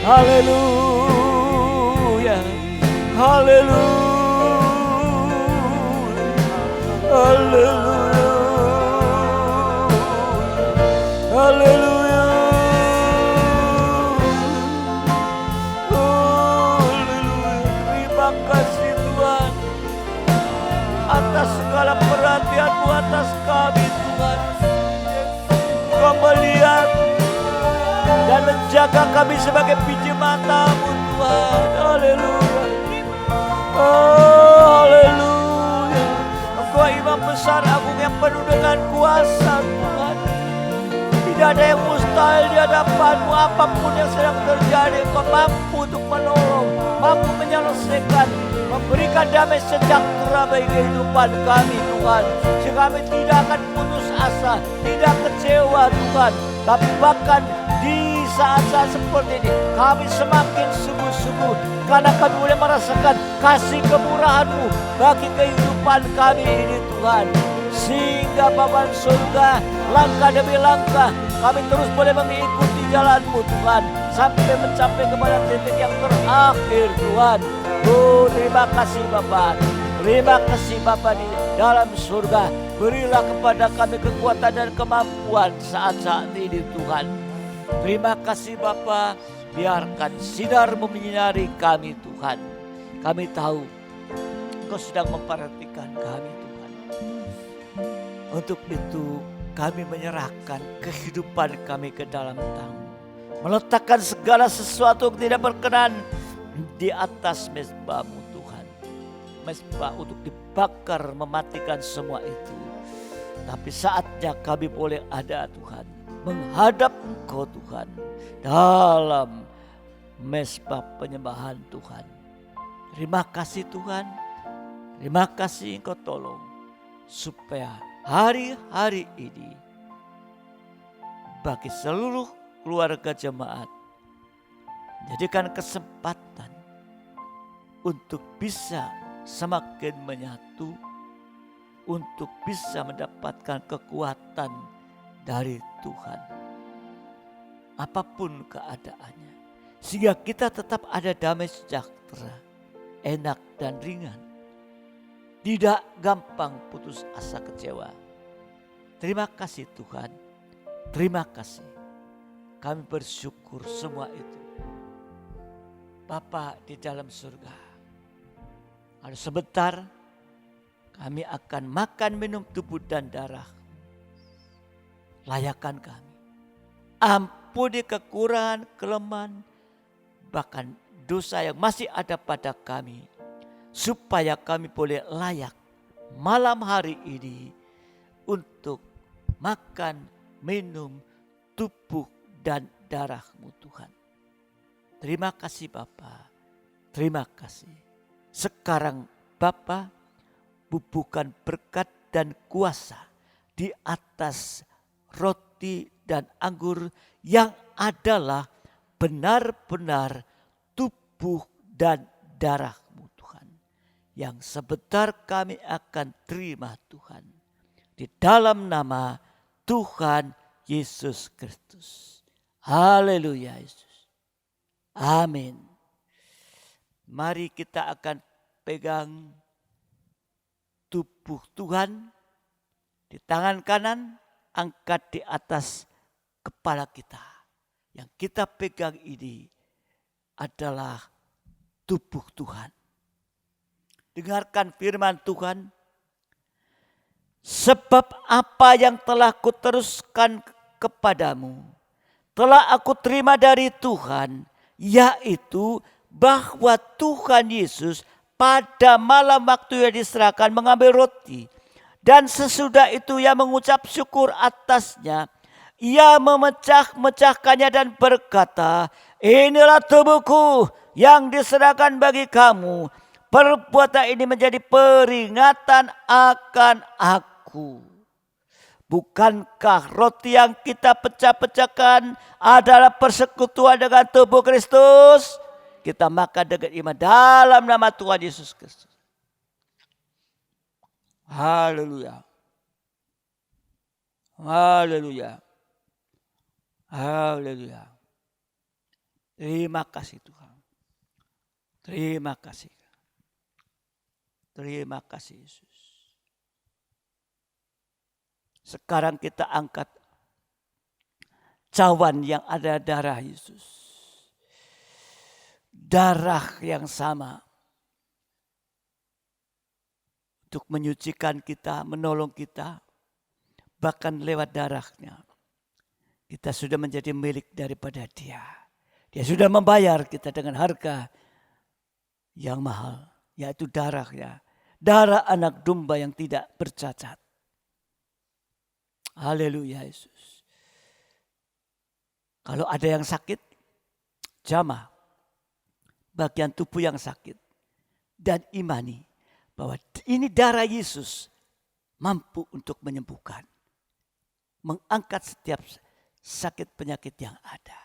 Haleluya. Haleluya. Haleluya. Haleluya. Haleluya. Terima kasih Tuhan atas segala perhatian-Mu atas kami Tuhan. Kau melihat dan menjaga kami sebagai biji mata-Mu Tuhan. Haleluya. Oh, haleluya. Engkau Imam besar agung yang penuh dengan kuasa Tuhan. Tidak ada yang mustahil di hadapan-Mu. Apapun yang sedang terjadi, Engkau mampu untuk menolong, mampu menyelesaikan, memberikan damai sejahtera bagi kehidupan kami Tuhan. Tuhan. Sehingga kami tidak akan putus asa, tidak kecewa Tuhan. Tapi bahkan di saat-saat seperti ini kami semakin sungguh-sungguh karena kami boleh merasakan kasih kemurahan-Mu bagi kehidupan kami ini Tuhan. Sehingga Bapa surga langkah demi langkah kami terus boleh mengikuti jalan-Mu Tuhan sampai mencapai kepada titik yang terakhir Tuhan. Oh, terima kasih Bapa. Terima kasih Bapa di dalam surga. Berilah kepada kami kekuatan dan kemampuan saat-saat ini Tuhan. Terima kasih Bapa. Biarkan sinar-Mu menyinari kami Tuhan. Kami tahu Engkau sedang memperhatikan kami Tuhan. Untuk itu kami menyerahkan kehidupan kami ke dalam tangan. Meletakkan segala sesuatu yang tidak berkenan di atas mezbah-Mu Tuhan. Mezbah untuk dibakar, mematikan semua itu. Tapi saatnya kami boleh ada Tuhan, menghadap Engkau Tuhan dalam mezbah penyembahan Tuhan. Terima kasih Tuhan. Terima kasih Engkau tolong supaya hari-hari ini bagi seluruh keluarga jemaat jadikan kesempatan untuk bisa semakin menyatu, untuk bisa mendapatkan kekuatan dari Tuhan apapun keadaannya, sehingga kita tetap ada damai sejahtera, enak dan ringan, tidak gampang putus asa kecewa. Terima kasih Tuhan, terima kasih. Kami bersyukur semua itu. Bapa di dalam surga, kalau sebentar kami akan makan minum tubuh dan darah. Layakan kami. Ampuni kekurangan, kelemahan, bahkan dosa yang masih ada pada kami. Supaya kami boleh layak malam hari ini untuk makan, minum, tubuh dan darah-Mu Tuhan. Terima kasih Bapa. Terima kasih. Sekarang Bapa bubuhkan berkat dan kuasa di atas roti dan anggur yang adalah benar-benar tubuh dan darah-Mu Tuhan. Yang sebentar kami akan terima Tuhan. Di dalam nama Tuhan Yesus Kristus. Haleluya Yesus. Amin. Mari kita akan pegang tubuh Tuhan di tangan kanan, angkat di atas kepala kita. Yang kita pegang ini adalah tubuh Tuhan. Dengarkan firman Tuhan. Sebab apa yang telah kuteruskan kepadamu telah aku terima dari Tuhan, yaitu bahwa Tuhan Yesus pada malam waktu yang diserahkan mengambil roti, dan sesudah itu ia mengucap syukur atasnya, ia memecah-mecahkannya dan berkata, inilah tubuhku yang diserahkan bagi kamu, perbuatan ini menjadi peringatan akan aku. Bukankah roti yang kita pecah-pecahkan adalah persekutuan dengan tubuh Kristus? Kita makan dengan iman dalam nama Tuhan Yesus Kristus. Haleluya. Haleluya. Haleluya. Terima kasih Tuhan. Terima kasih. Terima kasih Yesus. Sekarang kita angkat cawan yang ada darah Yesus. Darah yang sama. Untuk menyucikan kita, menolong kita. Bahkan lewat darahnya. Kita sudah menjadi milik daripada Dia. Dia sudah membayar kita dengan harga yang mahal. Yaitu darahnya. Darah anak domba yang tidak bercacat. Haleluya Yesus. Kalau ada yang sakit, jamah bagian tubuh yang sakit dan imani bahwa ini darah Yesus mampu untuk menyembuhkan, mengangkat setiap sakit penyakit yang ada.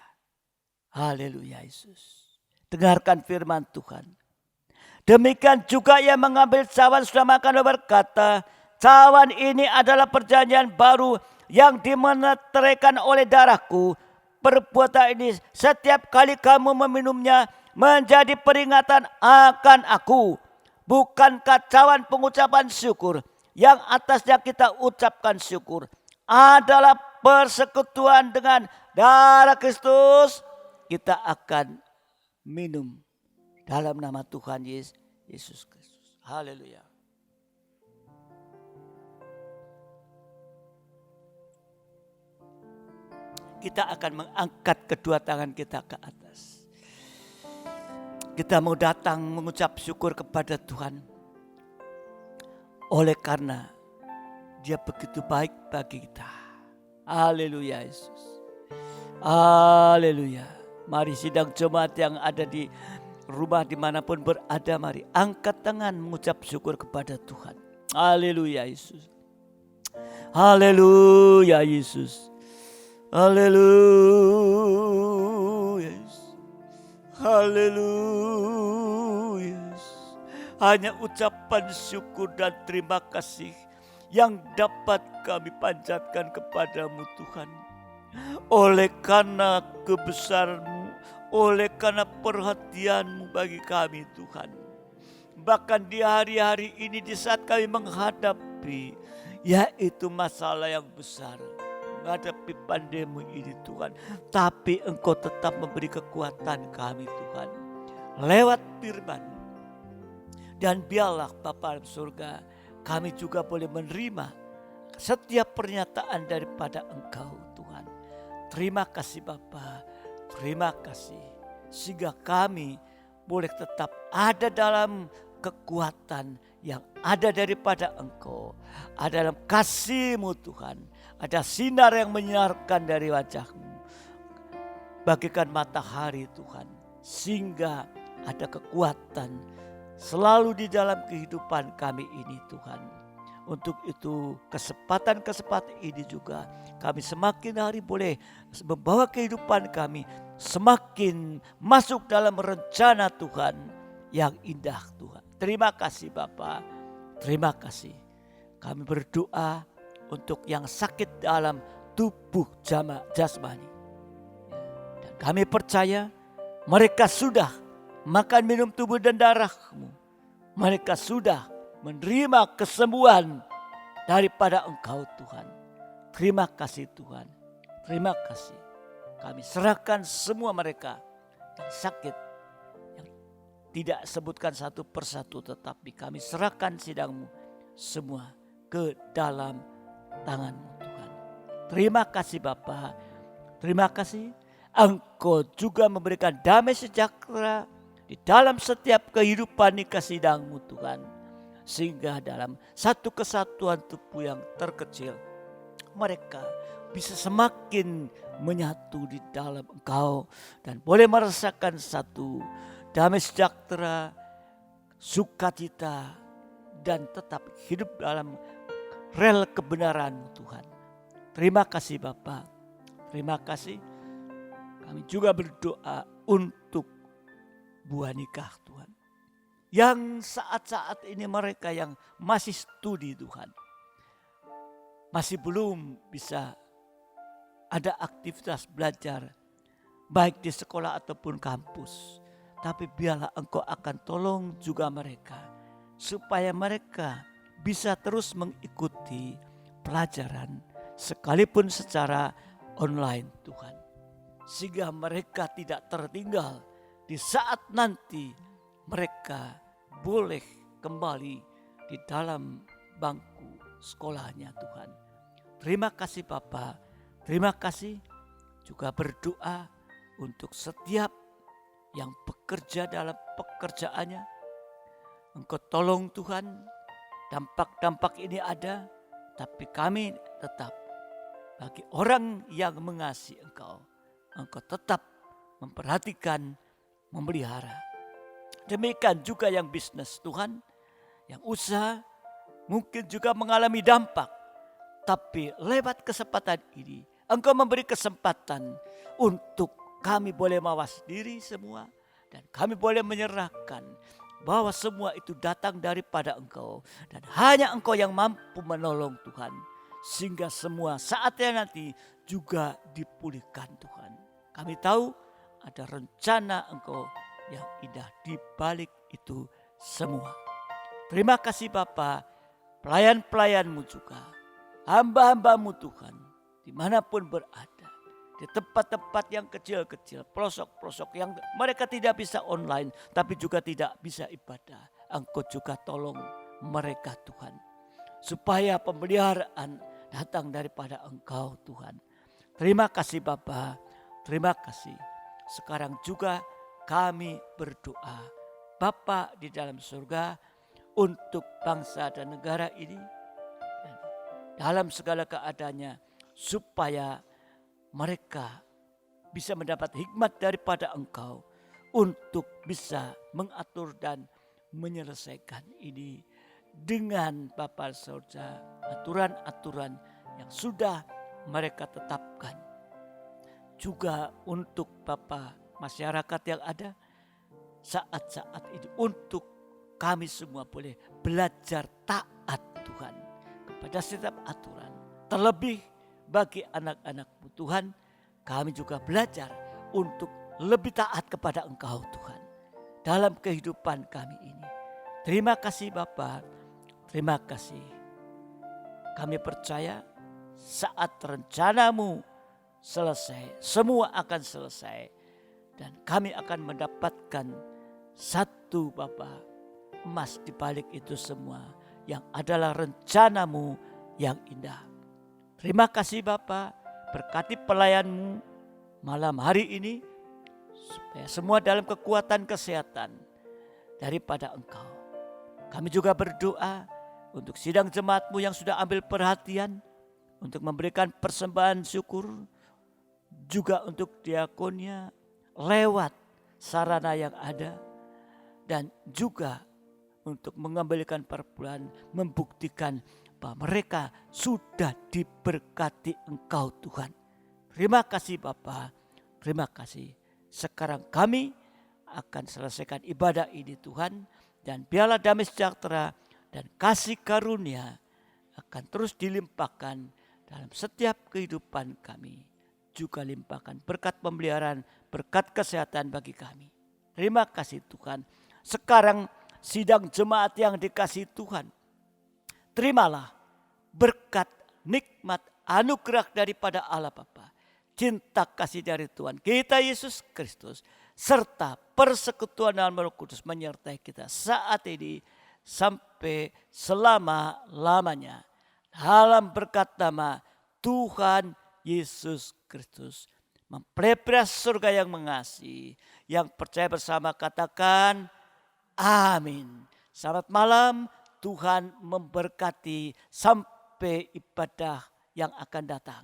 Haleluya Yesus. Dengarkan firman Tuhan. Demikian juga ia mengambil cawan sudah makan dan berkata, cawan ini adalah perjanjian baru yang dimeteraikan oleh darahku. Perbuatan ini setiap kali kamu meminumnya menjadi peringatan akan aku. Bukankah cawan pengucapan syukur yang atasnya kita ucapkan syukur adalah persekutuan dengan darah Kristus? Kita akan minum dalam nama Tuhan Yesus Kristus. Haleluya. Kita akan mengangkat kedua tangan kita ke atas. Kita mau datang mengucap syukur kepada Tuhan. Oleh karena Dia begitu baik bagi kita. Haleluya Yesus. Haleluya. Mari sidang jemaat yang ada di rumah dimanapun berada, mari angkat tangan mengucap syukur kepada Tuhan. Haleluya Yesus. Haleluya Yesus. Haleluya Yesus. Haleluya Yesus. Hanya ucapan syukur dan terima kasih yang dapat kami panjatkan kepadamu Tuhan. Oleh karena kebesaran-Mu, oleh karena perhatian-Mu bagi kami Tuhan. Bahkan di hari-hari ini di saat kami menghadapi yaitu masalah yang besar, menghadapi pandemi ini Tuhan. Tapi Engkau tetap memberi kekuatan kami Tuhan. Lewat firman. Dan biarlah Bapa dalam surga, kami juga boleh menerima setiap pernyataan daripada Engkau Tuhan. Terima kasih Bapa, terima kasih. Sehingga kami boleh tetap ada dalam kekuatan yang ada daripada Engkau. Ada dalam kasih-Mu Tuhan. Ada sinar yang menyinarkan dari wajah-Mu. Bagikan matahari Tuhan. Sehingga ada kekuatan selalu di dalam kehidupan kami ini Tuhan. Untuk itu kesempatan-kesempatan ini juga kami semakin hari boleh membawa kehidupan kami semakin masuk dalam rencana Tuhan yang indah Tuhan. Terima kasih Bapa, terima kasih. Kami berdoa untuk yang sakit dalam tubuh jasmani. Dan kami percaya mereka sudah makan minum tubuh dan darah-Mu. Mereka sudah menerima kesembuhan daripada Engkau Tuhan. Terima kasih Tuhan. Terima kasih. Kami serahkan semua mereka yang sakit. Yang tidak sebutkan satu persatu, tetapi kami serahkan sidang-Mu semua ke dalam tangan-Mu Tuhan. Terima kasih Bapa. Terima kasih. Engkau juga memberikan damai sejahtera di dalam setiap kehidupan nikah sidang-Mu Tuhan. Sehingga dalam satu kesatuan tubuh yang terkecil, mereka bisa semakin menyatu di dalam Engkau. Dan boleh merasakan satu damai sejahtera, sukacita, dan tetap hidup dalam rel kebenaran Tuhan. Terima kasih Bapa, terima kasih. Kami juga berdoa untuk buah nikah Tuhan. Yang saat-saat ini mereka yang masih studi Tuhan. Masih belum bisa ada aktivitas belajar. Baik di sekolah ataupun kampus. Tapi biarlah Engkau akan tolong juga mereka. Supaya mereka bisa terus mengikuti pelajaran. Sekalipun secara online Tuhan. Sehingga mereka tidak tertinggal di saat nanti mereka boleh kembali di dalam bangku sekolahnya Tuhan. Terima kasih Bapa, terima kasih. Juga berdoa untuk setiap yang bekerja dalam pekerjaannya. Engkau tolong Tuhan, dampak-dampak ini ada, tapi kami tetap bagi orang yang mengasihi Engkau, Engkau tetap memperhatikan, memelihara. Demikian juga yang bisnis Tuhan, yang usaha, mungkin juga mengalami dampak. Tapi lewat kesempatan ini, Engkau memberi kesempatan untuk kami boleh mawas diri semua. Dan kami boleh menyerahkan bahwa semua itu datang daripada Engkau. Dan hanya Engkau yang mampu menolong Tuhan. Sehingga semua saatnya nanti juga dipulihkan Tuhan. Kami tahu ada rencana Engkau yang indah di balik itu semua. Terima kasih Bapa, pelayan-pelayan-Mu juga. Hamba-hamba-Mu Tuhan, dimanapun berada, di tempat-tempat yang kecil-kecil, pelosok-pelosok yang mereka tidak bisa online, tapi juga tidak bisa ibadah. Engkau juga tolong mereka Tuhan. Supaya pemeliharaan datang daripada Engkau Tuhan. Terima kasih Bapa, terima kasih. Sekarang juga kami berdoa, Bapa di dalam surga, untuk bangsa dan negara ini, dalam segala keadaannya, supaya mereka bisa mendapat hikmat daripada Engkau untuk bisa mengatur dan menyelesaikan ini dengan Bapa Surga, aturan-aturan yang sudah mereka tetapkan. Juga untuk Bapa masyarakat yang ada saat-saat ini, untuk kami semua boleh belajar taat Tuhan pada setiap aturan. Terlebih bagi anak-anak-Mu Tuhan, kami juga belajar untuk lebih taat kepada Engkau Tuhan dalam kehidupan kami ini. Terima kasih Bapa, terima kasih. Kami percaya saat rencana-Mu selesai, semua akan selesai. Dan kami akan mendapatkan satu Bapa, emas di balik itu semua, yang adalah rencana-Mu yang indah. Terima kasih Bapa, berkati pelayan-Mu malam hari ini, supaya semua dalam kekuatan kesehatan daripada Engkau. Kami juga berdoa untuk sidang jemaat-Mu yang sudah ambil perhatian, untuk memberikan persembahan syukur, juga untuk diakonnya lewat sarana yang ada, dan juga untuk mengembalikan perpuluhan, membuktikan bahwa mereka sudah diberkati Engkau Tuhan. Terima kasih Bapa, terima kasih. Sekarang kami akan selesaikan ibadah ini Tuhan, dan biarlah damai sejahtera dan kasih karunia akan terus dilimpahkan dalam setiap kehidupan kami. Juga limpahkan berkat pemeliharaan, berkat kesehatan bagi kami. Terima kasih Tuhan. Sekarang sidang jemaat yang dikasihi Tuhan, terimalah berkat, nikmat, anugerah daripada Allah Bapa, cinta kasih dari Tuhan kita Yesus Kristus, serta persekutuan dalam Roh Kudus menyertai kita saat ini sampai selama-lamanya. Dalam berkat nama Tuhan Yesus Kristus, mempelai surga yang mengasihi, yang percaya bersama katakan amin. Selamat malam, Tuhan memberkati sampai ibadah yang akan datang.